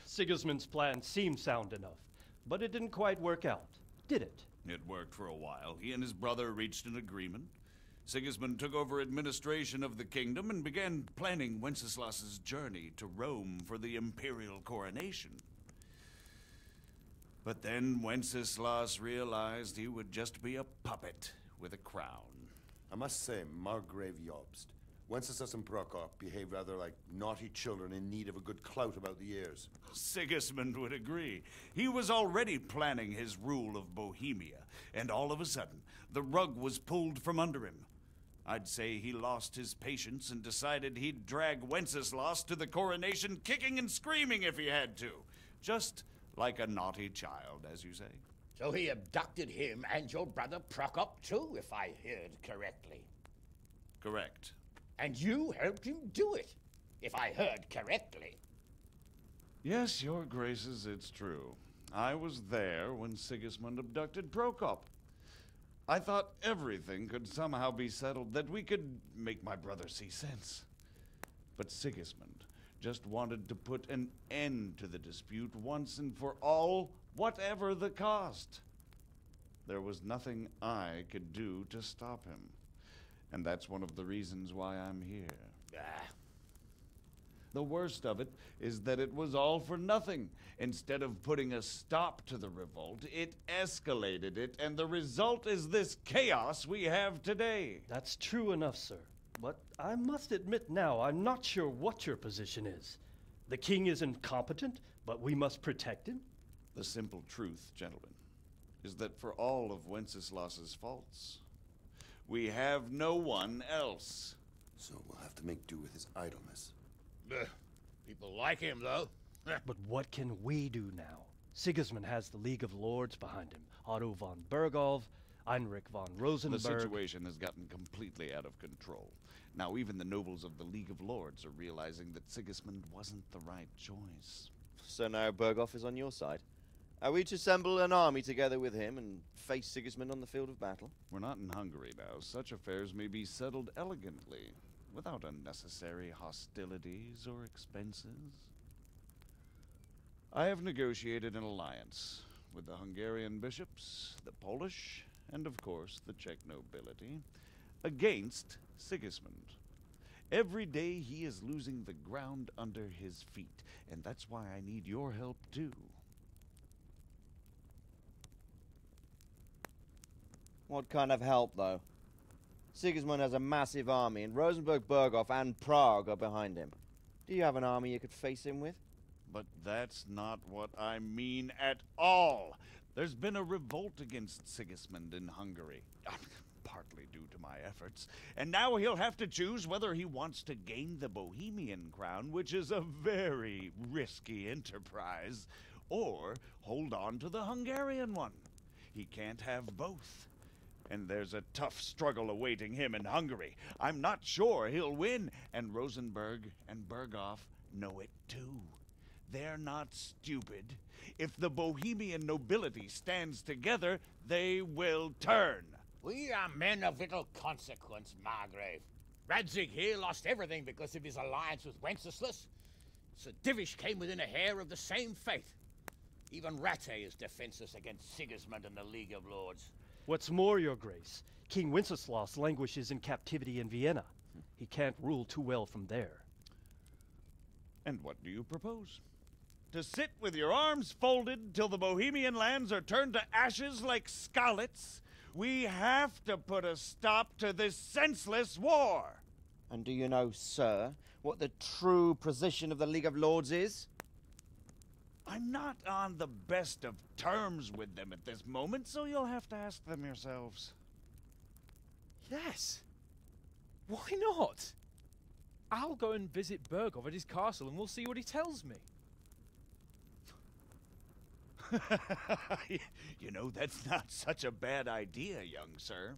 Sigismund's plan seemed sound enough, but it didn't quite work out, did it? It worked for a while. He and his brother reached an agreement. Sigismund took over administration of the kingdom and began planning Wenceslas's journey to Rome for the imperial coronation. But then Wenceslas realized he would just be a puppet with a crown. I must say, Margrave Jobst, Wenceslas and Prokop behave rather like naughty children in need of a good clout about the ears. Sigismund would agree. He was already planning his rule of Bohemia, and all of a sudden, the rug was pulled from under him. I'd say he lost his patience and decided he'd drag Wenceslas to the coronation kicking and screaming if he had to. Just like a naughty child, as you say. So he abducted him and your brother Prokop too, if I heard correctly. Correct. And you helped him do it, if I heard correctly. Yes, Your Graces, it's true. I was there when Sigismund abducted Prokop. I thought everything could somehow be settled, that we could make my brother see sense. But Sigismund just wanted to put an end to the dispute once and for all, whatever the cost. There was nothing I could do to stop him. And that's one of the reasons why I'm here. The worst of it is that it was all for nothing. Instead of putting a stop to the revolt, it escalated it, and the result is this chaos we have today. That's true enough, sir. But I must admit now, I'm not sure what your position is. The king is incompetent, but we must protect him? The simple truth, gentlemen, is that for all of Wenceslas's faults, we have no one else. So we'll have to make do with his idleness. People like him, though. But what can we do now? Sigismund has the League of Lords behind him. Otto von Bergholf, Heinrich von Rosenberg. The situation has gotten completely out of control. Now even the nobles of the League of Lords are realizing that Sigismund wasn't the right choice. So now Bergholf is on your side. Are we to assemble an army together with him and face Sigismund on the field of battle? We're not in Hungary now. Such affairs may be settled elegantly, without unnecessary hostilities or expenses. I have negotiated an alliance with the Hungarian bishops, the Polish, and of course the Czech nobility, against Sigismund. Every day he is losing the ground under his feet, and that's why I need your help too. What kind of help, though? Sigismund has a massive army, and Rosenberg, Berghof, and Prague are behind him. Do you have an army you could face him with? But that's not what I mean at all. There's been a revolt against Sigismund in Hungary, partly due to my efforts, and now he'll have to choose whether he wants to gain the Bohemian crown, which is a very risky enterprise, or hold on to the Hungarian one. He can't have both. And there's a tough struggle awaiting him in Hungary. I'm not sure he'll win, and Rosenberg and Berghof know it too. They're not stupid. If the Bohemian nobility stands together, they will turn. We are men of little consequence, Margrave. Radzig here lost everything because of his alliance with Wenceslas. Sir Divish came within a hair of the same fate. Even Rattay is defenseless against Sigismund and the League of Lords. What's more, your grace, King Wenceslas languishes in captivity in Vienna. He can't rule too well from there. And what do you propose? To sit with your arms folded till the Bohemian lands are turned to ashes like Skalitz? We have to put a stop to this senseless war! And do you know, sir, what the true position of the League of Lords is? I'm not on the best of terms with them at this moment, so you'll have to ask them yourselves. Yes. Why not? I'll go and visit Berghof at his castle and we'll see what he tells me. You know, that's not such a bad idea, young sir.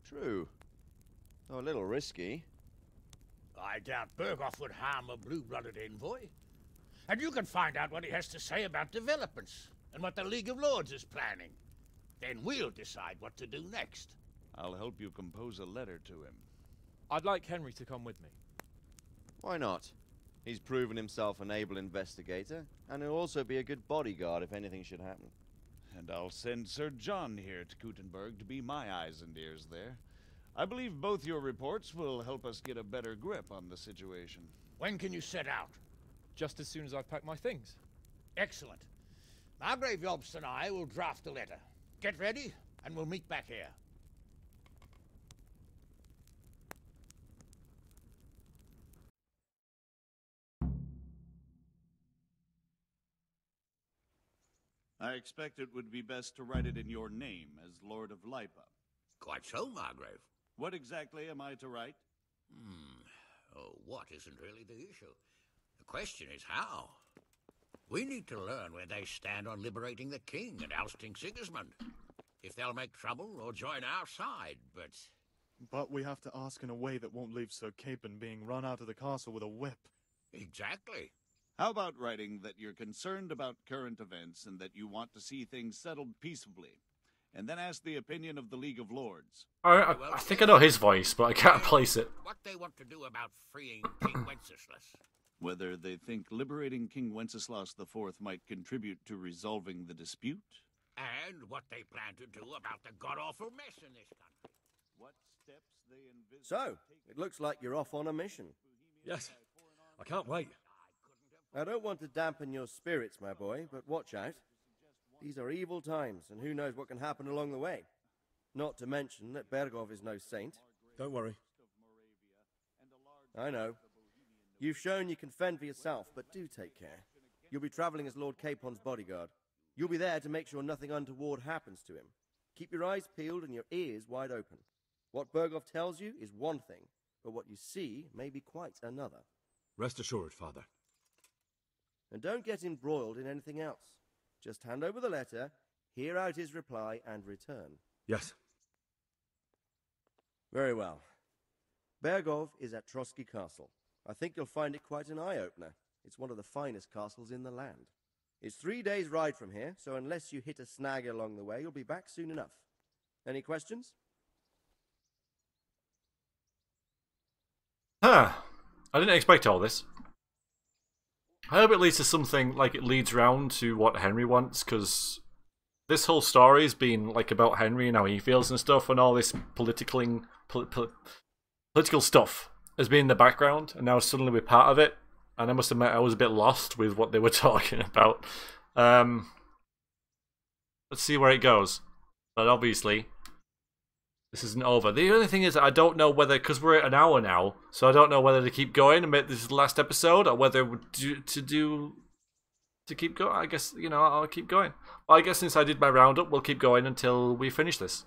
True. Though a little risky. I doubt Berghof would harm a blue-blooded envoy. And you can find out what he has to say about developments and what the League of Lords is planning. Then we'll decide what to do next. I'll help you compose a letter to him. I'd like Henry to come with me. Why not? He's proven himself an able investigator, and he'll also be a good bodyguard if anything should happen. And I'll send Sir John here to Kuttenberg to be my eyes and ears there. I believe both your reports will help us get a better grip on the situation. When can you set out? Just as soon as I've packed my things. Excellent. Margrave Jobst and I will draft a letter. Get ready, and we'll meet back here. I expect it would be best to write it in your name as Lord of Lipa. Quite so, Margrave. What exactly am I to write? Oh, what isn't really the issue. The question is how. We need to learn where they stand on liberating the king and ousting Sigismund. If they'll make trouble or join our side, but... But we have to ask in a way that won't leave Sir Capon being run out of the castle with a whip. Exactly. How about writing that you're concerned about current events and that you want to see things settled peaceably, and then ask the opinion of the League of Lords? I think I know his voice, but I can't place it. What they want to do about freeing King Wenceslas. Whether they think liberating King Wenceslas IV might contribute to resolving the dispute? And what they plan to do about the god-awful mess in this country. What steps they envisage... So, it looks like you're off on a mission. Yes, I can't wait. I don't want to dampen your spirits, my boy, but watch out. These are evil times, and who knows what can happen along the way. Not to mention that Berghof is no saint. Don't worry. I know. You've shown you can fend for yourself, but do take care. You'll be traveling as Lord Capon's bodyguard. You'll be there to make sure nothing untoward happens to him. Keep your eyes peeled and your ears wide open. What Berghoff tells you is one thing, but what you see may be quite another. Rest assured, Father. And don't get embroiled in anything else. Just hand over the letter, hear out his reply, and return. Yes. Very well. Berghoff is at Trotsky Castle. I think you'll find it quite an eye-opener. It's one of the finest castles in the land. It's 3 days' ride from here, so unless you hit a snag along the way, you'll be back soon enough. Any questions? Huh. I didn't expect all this. I hope it leads to something, like it leads round to what Henry wants, because this whole story's been like about Henry and how he feels and stuff, and all this political stuff has been in the background, and now suddenly we're part of it. And I must admit, I was a bit lost with what they were talking about. Let's see where it goes. But obviously, this isn't over. The only thing is, I don't know whether, because we're at an hour now, so I don't know whether to keep going and make this the last episode, or whether to keep going. I guess, you know, I'll keep going. Well, I guess since I did my roundup, we'll keep going until we finish this.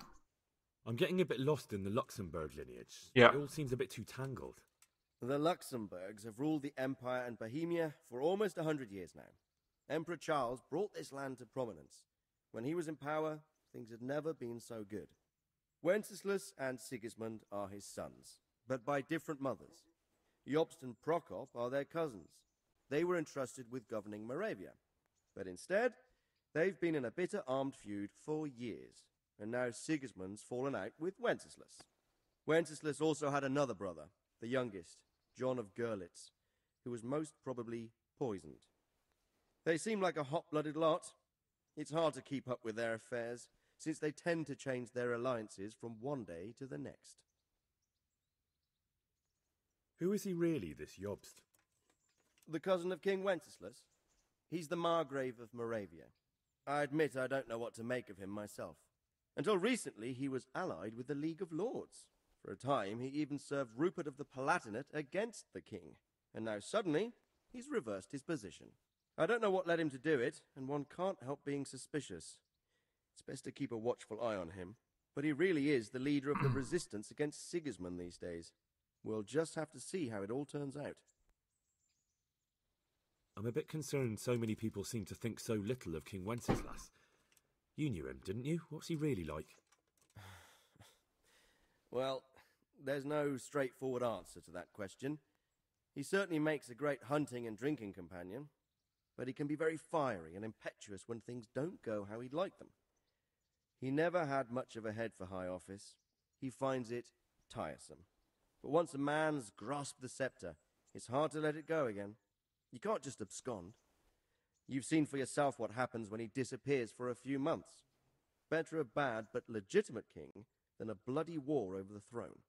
I'm getting a bit lost in the Luxembourg lineage. Yeah. It all seems a bit too tangled. The Luxembourgs have ruled the Empire and Bohemia for almost 100 years now. Emperor Charles brought this land to prominence. When he was in power, things had never been so good. Wenceslas and Sigismund are his sons, but by different mothers. Jobst and Prokop are their cousins. They were entrusted with governing Moravia. But instead, they've been in a bitter armed feud for years, and now Sigismund's fallen out with Wenceslas. Wenceslas also had another brother, the youngest, John of Görlitz, who was most probably poisoned. They seem like a hot-blooded lot. It's hard to keep up with their affairs, since they tend to change their alliances from one day to the next. Who is he really, this Jobst? The cousin of King Wenceslas. He's the Margrave of Moravia. I admit I don't know what to make of him myself. Until recently, he was allied with the League of Lords. For a time, he even served Rupert of the Palatinate against the king. And now suddenly, he's reversed his position. I don't know what led him to do it, and one can't help being suspicious. It's best to keep a watchful eye on him. But he really is the leader of the resistance against Sigismund these days. We'll just have to see how it all turns out. I'm a bit concerned so many people seem to think so little of King Wenceslas. You knew him, didn't you? What's he really like? Well, there's no straightforward answer to that question. He certainly makes a great hunting and drinking companion, but he can be very fiery and impetuous when things don't go how he'd like them. He never had much of a head for high office. He finds it tiresome. But once a man's grasped the scepter, it's hard to let it go again. You can't just abscond. You've seen for yourself what happens when he disappears for a few months. Better a bad but legitimate king than a bloody war over the throne.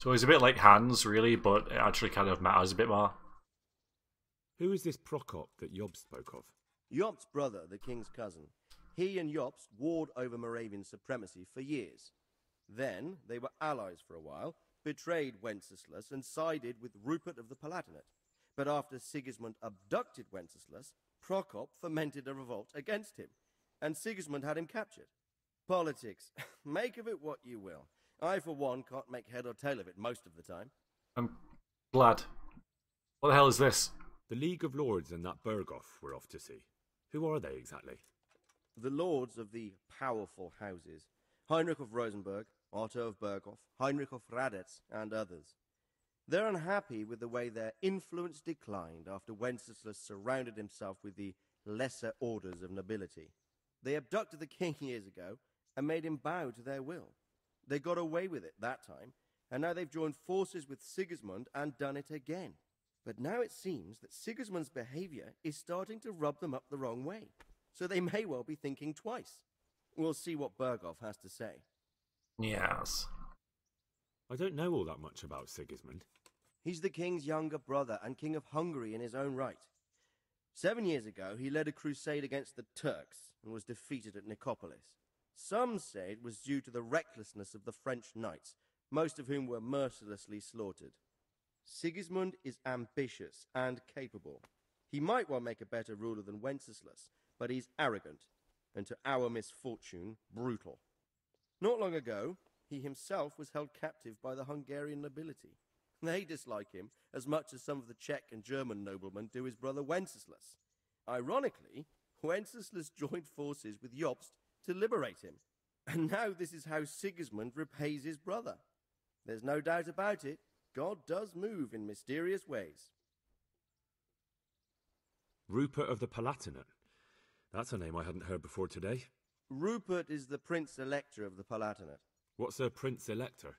So he's a bit like Hans, really, but it actually kind of matters a bit more. Who is this Prokop that Job spoke of? Jobst's brother, the king's cousin. He and Jobst warred over Moravian supremacy for years. Then they were allies for a while, betrayed Wenceslas and sided with Rupert of the Palatinate. But after Sigismund abducted Wenceslas, Prokop fomented a revolt against him, and Sigismund had him captured. Politics. Make of it what you will. I, for one, can't make head or tail of it most of the time. I'm glad. What the hell is this? The League of Lords and that Berghoff we're off to see. Who are they exactly? The lords of the powerful houses. Heinrich of Rosenberg, Otto of Berghoff, Heinrich of Radetz, and others. They're unhappy with the way their influence declined after Wenceslas surrounded himself with the lesser orders of nobility. They abducted the king years ago and made him bow to their will. They got away with it that time, and now they've joined forces with Sigismund and done it again. But now it seems that Sigismund's behavior is starting to rub them up the wrong way, so they may well be thinking twice. We'll see what Berghoff has to say. Yes. I don't know all that much about Sigismund. He's the king's younger brother and king of Hungary in his own right. 7 years ago, he led a crusade against the Turks and was defeated at Nicopolis. Some say it was due to the recklessness of the French knights, most of whom were mercilessly slaughtered. Sigismund is ambitious and capable. He might well make a better ruler than Wenceslas, but he's arrogant, and to our misfortune, brutal. Not long ago, he himself was held captive by the Hungarian nobility. They dislike him as much as some of the Czech and German noblemen do his brother Wenceslas. Ironically, Wenceslas joined forces with Jobst to liberate him. And now this is how Sigismund repays his brother. There's no doubt about it, God does move in mysterious ways. Rupert of the Palatinate. That's a name I hadn't heard before today. Rupert is the Prince-Elector of the Palatinate. What's a Prince-Elector?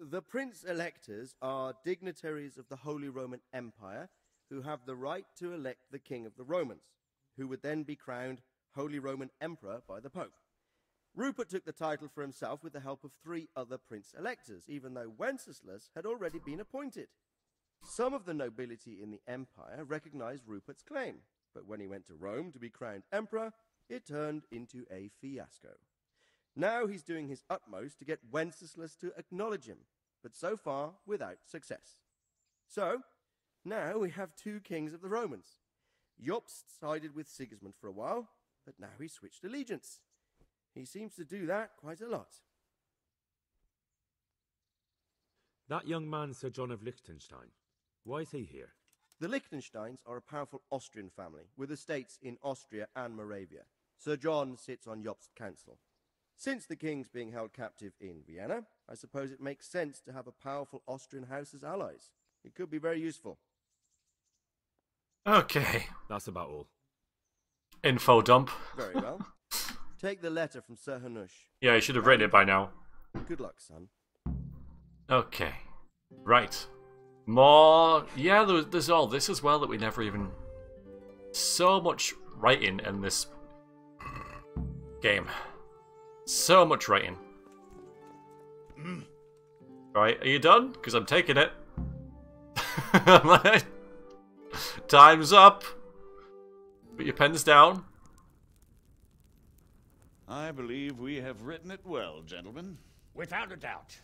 The Prince-Electors are dignitaries of the Holy Roman Empire who have the right to elect the King of the Romans, who would then be crowned Holy Roman Emperor by the Pope. Rupert took the title for himself with the help of 3 other Prince-Electors, even though Wenceslas had already been appointed. Some of the nobility in the empire recognized Rupert's claim, but when he went to Rome to be crowned emperor, it turned into a fiasco. Now he's doing his utmost to get Wenceslas to acknowledge him, but so far without success. So, now we have 2 kings of the Romans. Jobst sided with Sigismund for a while, but now he's switched allegiance. He seems to do that quite a lot. That young man, Sir John of Liechtenstein. Why is he here? The Liechtensteins are a powerful Austrian family with estates in Austria and Moravia. Sir John sits on Jobst's council. Since the king's being held captive in Vienna, I suppose it makes sense to have a powerful Austrian house as allies. It could be very useful. Okay. That's about all. Info dump. Very well. Take the letter from Sir Hanush. Yeah, you should have written it by now. Good luck, son. Okay. Right. More... Yeah, there's all this as well that we never even... So much writing in this game. So much writing. Right, are you done? Because I'm taking it. Time's up. Put your pens down. I believe we have written it well, gentlemen. Without a doubt.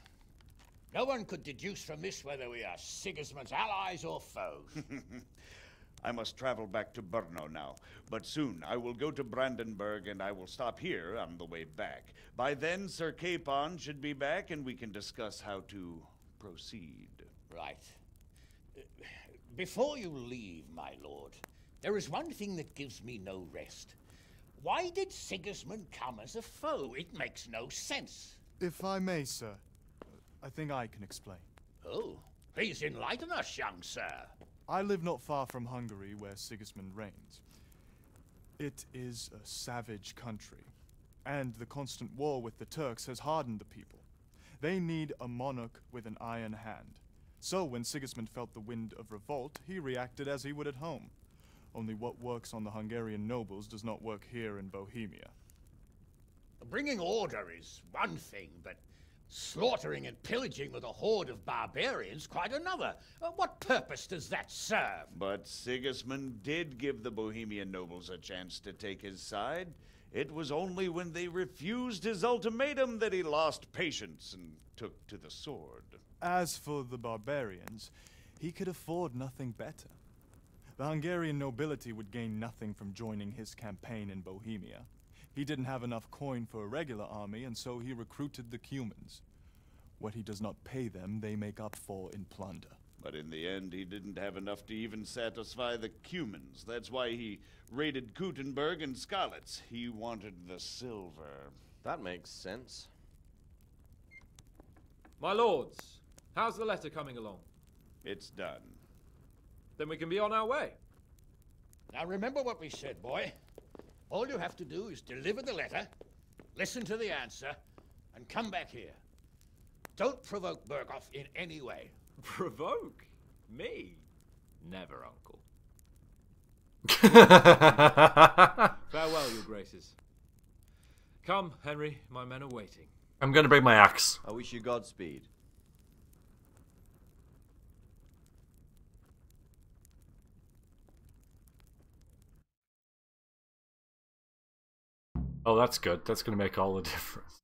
No one could deduce from this whether we are Sigismund's allies or foes. I must travel back to Brno now, but soon I will go to Brandenburg and I will stop here on the way back. By then, Sir Capon should be back and we can discuss how to proceed. Right. Before you leave, my lord, there is one thing that gives me no rest. Why did Sigismund come as a foe? It makes no sense. If I may, sir, I think I can explain. Oh, please enlighten us, young sir. I live not far from Hungary, where Sigismund reigns. It is a savage country, and the constant war with the Turks has hardened the people. They need a monarch with an iron hand. So when Sigismund felt the wind of revolt, he reacted as he would at home. Only what works on the Hungarian nobles does not work here in Bohemia. Bringing order is one thing, but slaughtering and pillaging with a horde of barbarians quite another. What purpose does that serve? But Sigismund did give the Bohemian nobles a chance to take his side. It was only when they refused his ultimatum that he lost patience and took to the sword. As for the barbarians, he could afford nothing better. The Hungarian nobility would gain nothing from joining his campaign in Bohemia. He didn't have enough coin for a regular army, and so he recruited the Cumans. What he does not pay them, they make up for in plunder. But in the end, he didn't have enough to even satisfy the Cumans. That's why he raided Kuttenberg and Skalitz. He wanted the silver. That makes sense. My lords, how's the letter coming along? It's done. Then we can be on our way. Now remember what we said, boy. All you have to do is deliver the letter, listen to the answer, and come back here. Don't provoke Berghoff in any way. Provoke? Me? Never, Uncle. Farewell, your graces. Come, Henry, my men are waiting. I'm going to bring my axe. I wish you Godspeed. Oh, that's good. That's going to make all the difference.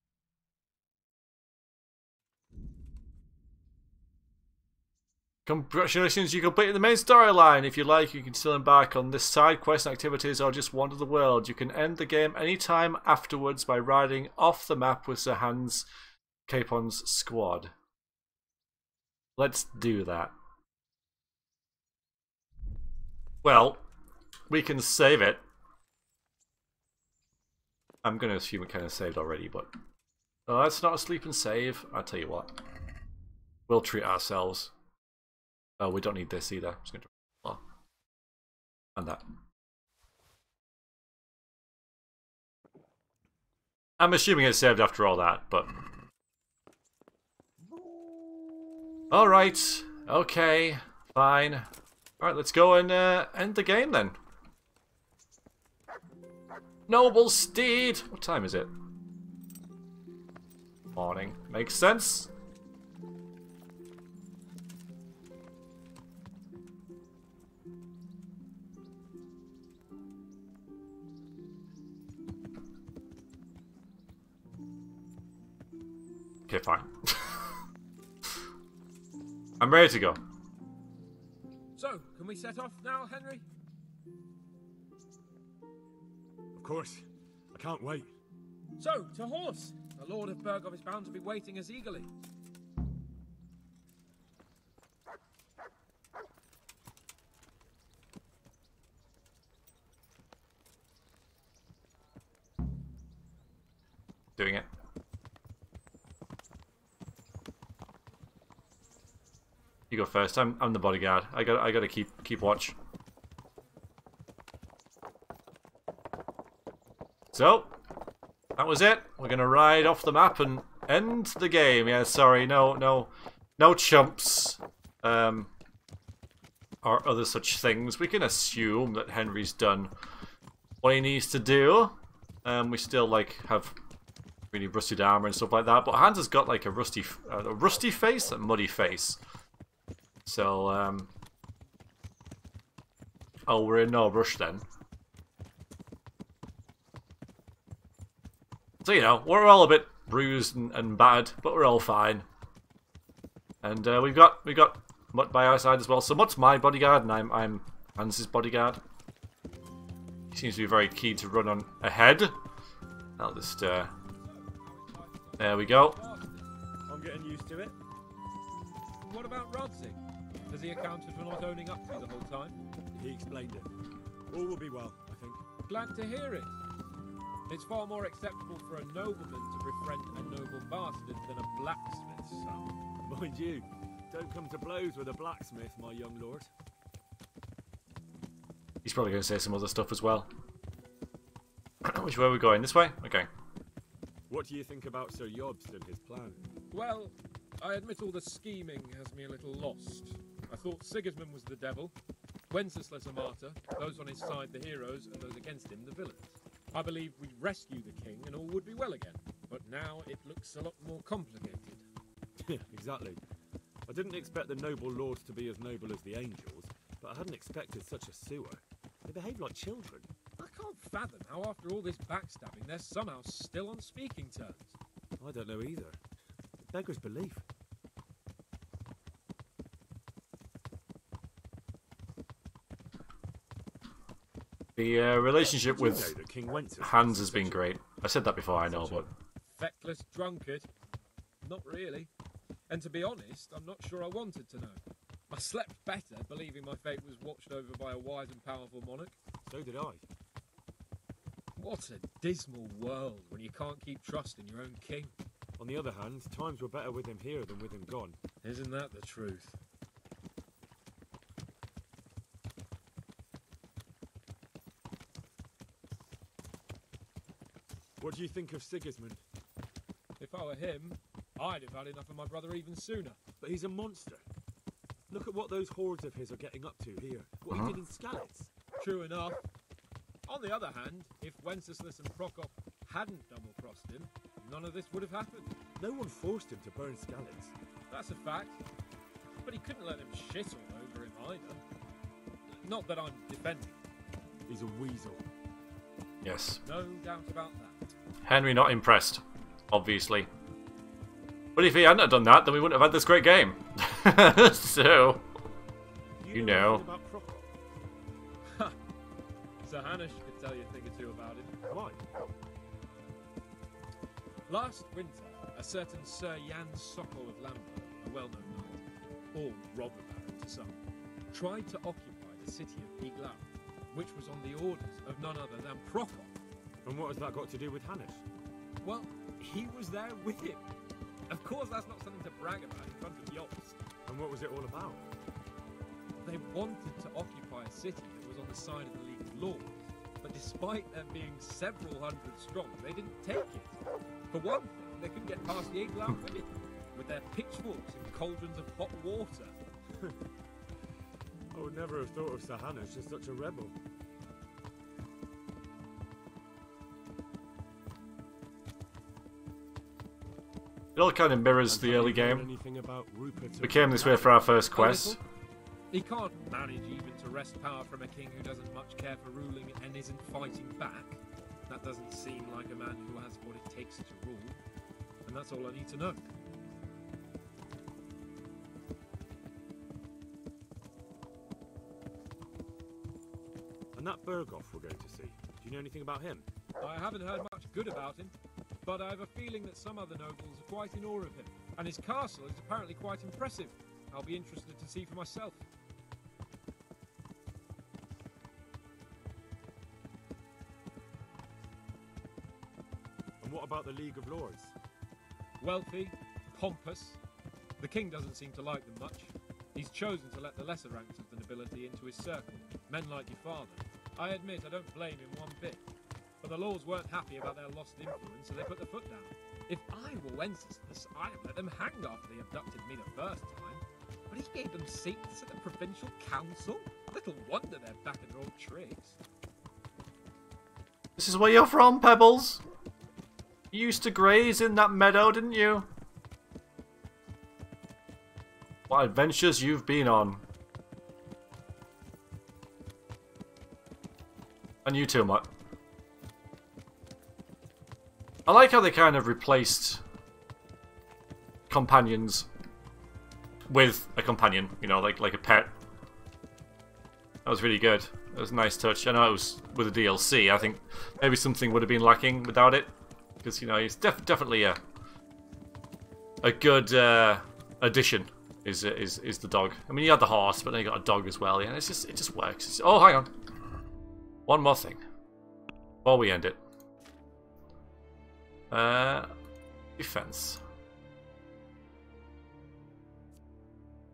Congratulations, you completed the main storyline. If you like, you can still embark on this side quest activities or just wander the world. You can end the game anytime afterwards by riding off the map with Sir Hans Capon's squad. Let's do that. Well, we can save it. I'm going to assume it kind of saved already, but... Oh, that's not a sleep and save. I'll tell you what. We'll treat ourselves. Oh, we don't need this either. I'm just going to... Oh. And that. I'm assuming it's saved after all that, but... Alright. Okay. Fine. Alright, let's go and end the game then. Noble steed! What time is it? Morning. Makes sense. Okay, fine. I'm ready to go. So, can we set off now, Henry? Of course. I can't wait. So, to horse! The Lord of Burgov is bound to be waiting us eagerly. Doing it. You go first. I'm the bodyguard. I gotta keep watch. So that was it. We're gonna ride off the map and end the game. Yeah, sorry, no chumps, or other such things. We can assume that Henry's done what he needs to do. We still like have really rusted armor and stuff like that, but Hans has got like a rusty face, a muddy face. So, oh, we're in no rush then. So, you know, we're all a bit bruised and bad, but we're all fine. And we've got Mutt by our side as well. So Mutt's my bodyguard, and I'm Hans's bodyguard. He seems to be very keen to run on ahead. I'll just there we go. I'm getting used to it. What about Rodsig? Has he accounted for not owning up to me the whole time? He explained it. All will be well, I think. Glad to hear it. It's far more acceptable for a nobleman to befriend a noble bastard than a blacksmith's son. Mind you, don't come to blows with a blacksmith, my young lord. He's probably going to say some other stuff as well. Which way are we going? This way? Okay. What do you think about Sir Jobst and his plan? Well, I admit all the scheming has me a little lost. I thought Sigismund was the devil, Wenceslas a martyr, those on his side the heroes, and those against him the villains. I believe we'd rescue the king and all would be well again. But now it looks a lot more complicated. Yeah, exactly. I didn't expect the noble lords to be as noble as the angels, but I hadn't expected such a sewer. They behave like children. I can't fathom how after all this backstabbing they're somehow still on speaking terms. I don't know either. It beggars belief. The relationship with Hans has been great. I said that before, I know, but... Feckless drunkard? Not really. And to be honest, I'm not sure I wanted to know. I slept better, believing my fate was watched over by a wise and powerful monarch. So did I. What a dismal world when you can't keep trusting your own king. On the other hand, times were better with him here than with him gone. Isn't that the truth? What do you think of Sigismund? If I were him, I'd have had enough of my brother even sooner. But he's a monster. Look at what those hordes of his are getting up to here. What he did in Skalitz. True enough. On the other hand, if Wenceslas and Prokop hadn't double-crossed him, none of this would have happened. No one forced him to burn Skalitz. That's a fact. But he couldn't let them shit all over him either. Not that I'm defending. He's a weasel. Yes. No doubt about that. Henry not impressed, obviously. But if he hadn't done that, then we wouldn't have had this great game. So... You know. About Prokop? Ha! Sir Hanush could tell you a thing or two about him. Why? Last winter, a certain Sir Jan Sokol of Lamberg, a well-known knight, or robber baron to some, tried to occupy the city of Iglau, which was on the orders of none other than Prokop. And what has that got to do with Hanush? Well, he was there with him. Of course, that's not something to brag about in front of Yops. And what was it all about? They wanted to occupy a city that was on the side of the League of Lords, but despite them being several hundred strong, they didn't take it. For one thing, they couldn't get past the Iglau women with their pitchforks and cauldrons of hot water. I would never have thought of Sir Hanush as such a rebel. It all kind of mirrors the early game. Became this way for our first quest. He can't manage even to wrest power from a king who doesn't much care for ruling and isn't fighting back. That doesn't seem like a man who has what it takes to rule. And that's all I need to know. And that Berghoff we're going to see, do you know anything about him? I haven't heard much good about him, but I have a feeling that some other nobles are quite in awe of him. And his castle is apparently quite impressive. I'll be interested to see for myself. And what about the League of Lords? Wealthy, pompous. The king doesn't seem to like them much. He's chosen to let the lesser ranks of the nobility into his circle, men like your father. I admit I don't blame him one bit. But the lords weren't happy about their lost influence, so they put their foot down. If I were Wenceslas, I'd have let them hang after they abducted me the first time. But he gave them seats at the provincial council? Little wonder they're back in their old tricks. This is where you're from, Pebbles. You used to graze in that meadow, didn't you? What adventures you've been on. And you too, Mutt. I like how they kind of replaced companions with a companion, you know, like a pet. That was really good. It was a nice touch. I know it was with the DLC. I think maybe something would have been lacking without it, because you know he's definitely a good addition. Is the dog? I mean, you had the horse, but then you got a dog as well. Yeah, it just works. Oh, hang on. One more thing before we end it. Defense.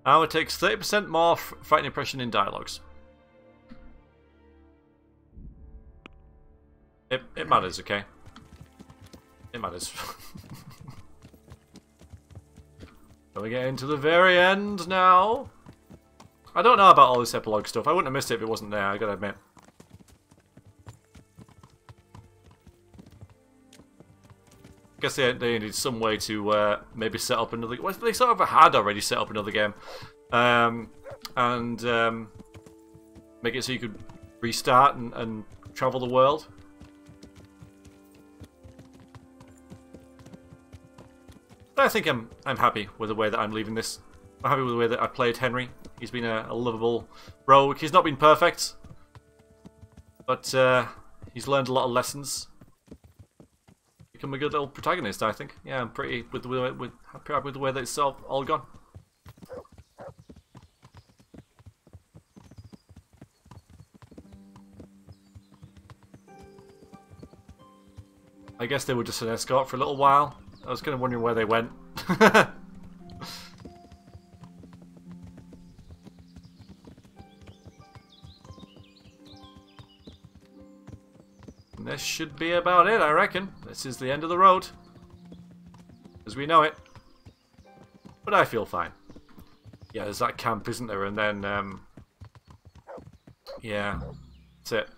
Now it takes 30% more fighting impression in dialogues. It matters, okay? It matters. So we get into the very end now. I don't know about all this epilogue stuff. I wouldn't have missed it if it wasn't there, I gotta admit. I guess they needed some way to maybe set up another... Well, they sort of had already set up another game. And make it so you could restart and travel the world. But I think I'm happy with the way that I'm leaving this. I'm happy with the way that I played Henry. He's been a lovable rogue. He's not been perfect. But he's learned a lot of lessons. Become a good little protagonist, I think. Yeah, I'm pretty happy with the way that it's all gone. I guess they were just an escort for a little while. I was kind of wondering where they went. And this should be about it, I reckon. This is the end of the road. As we know it. But I feel fine. Yeah, there's that camp, isn't there? And then, yeah, that's it.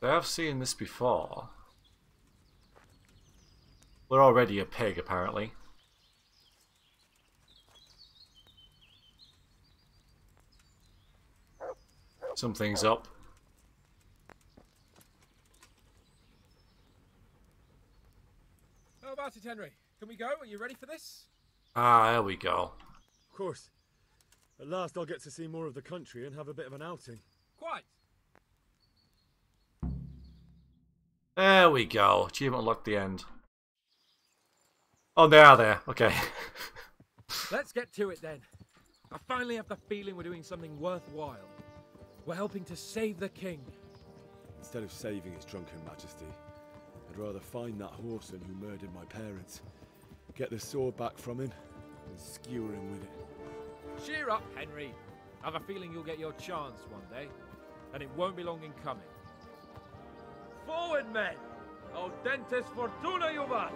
I have seen this before. We're already a pig, apparently. Something's up. How about it, Henry? Can we go? Are you ready for this? Ah, there we go. Of course. At last I'll get to see more of the country and have a bit of an outing. Quite. There we go. Achievement unlocked the end. Oh, they are there. Okay. Let's get to it then. I finally have the feeling we're doing something worthwhile. We're helping to save the king. Instead of saving his drunken majesty, I'd rather find that whoreson who murdered my parents, get the sword back from him, and skewer him with it. Cheer up, Henry. I have a feeling you'll get your chance one day, and it won't be long in coming. Forward, men! Audentes fortuna juvat!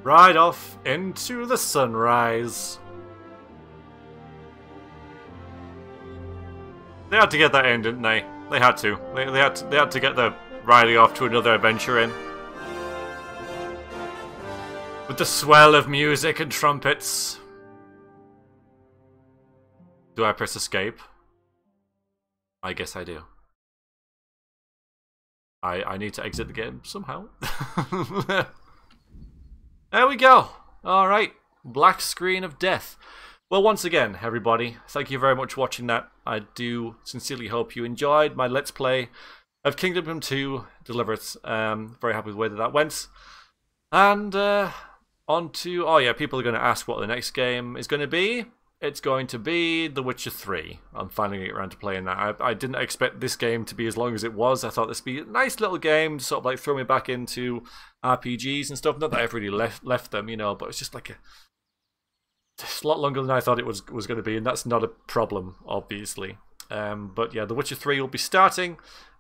Right off into the sunrise. They had to get that in, didn't they? They had to. They had to get the riding off to another adventure in. With the swell of music and trumpets. Do I press escape? I guess I do. I need to exit the game somehow. There we go. Alright. Black screen of death. Well, once again, everybody, thank you very much for watching that. I do sincerely hope you enjoyed my Let's Play of Kingdom Come 2 Deliverance. Very happy with the way that went. And on to... Oh yeah, people are going to ask what the next game is going to be. It's going to be The Witcher 3. I'm finally getting around to playing that. I didn't expect this game to be as long as it was. I thought this would be a nice little game to sort of like throw me back into RPGs and stuff. Not that I've really left them, you know, but it's just like it's a lot longer than I thought it was going to be, and that's not a problem, obviously. But yeah, The Witcher 3 will be starting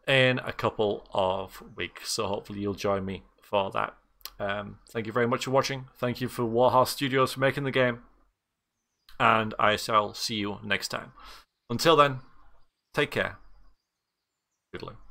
in a couple of weeks, so hopefully you'll join me for that. Thank you very much for watching. Thank you for Warhorse Studios for making the game. And I shall see you next time. Until then, take care. Good luck.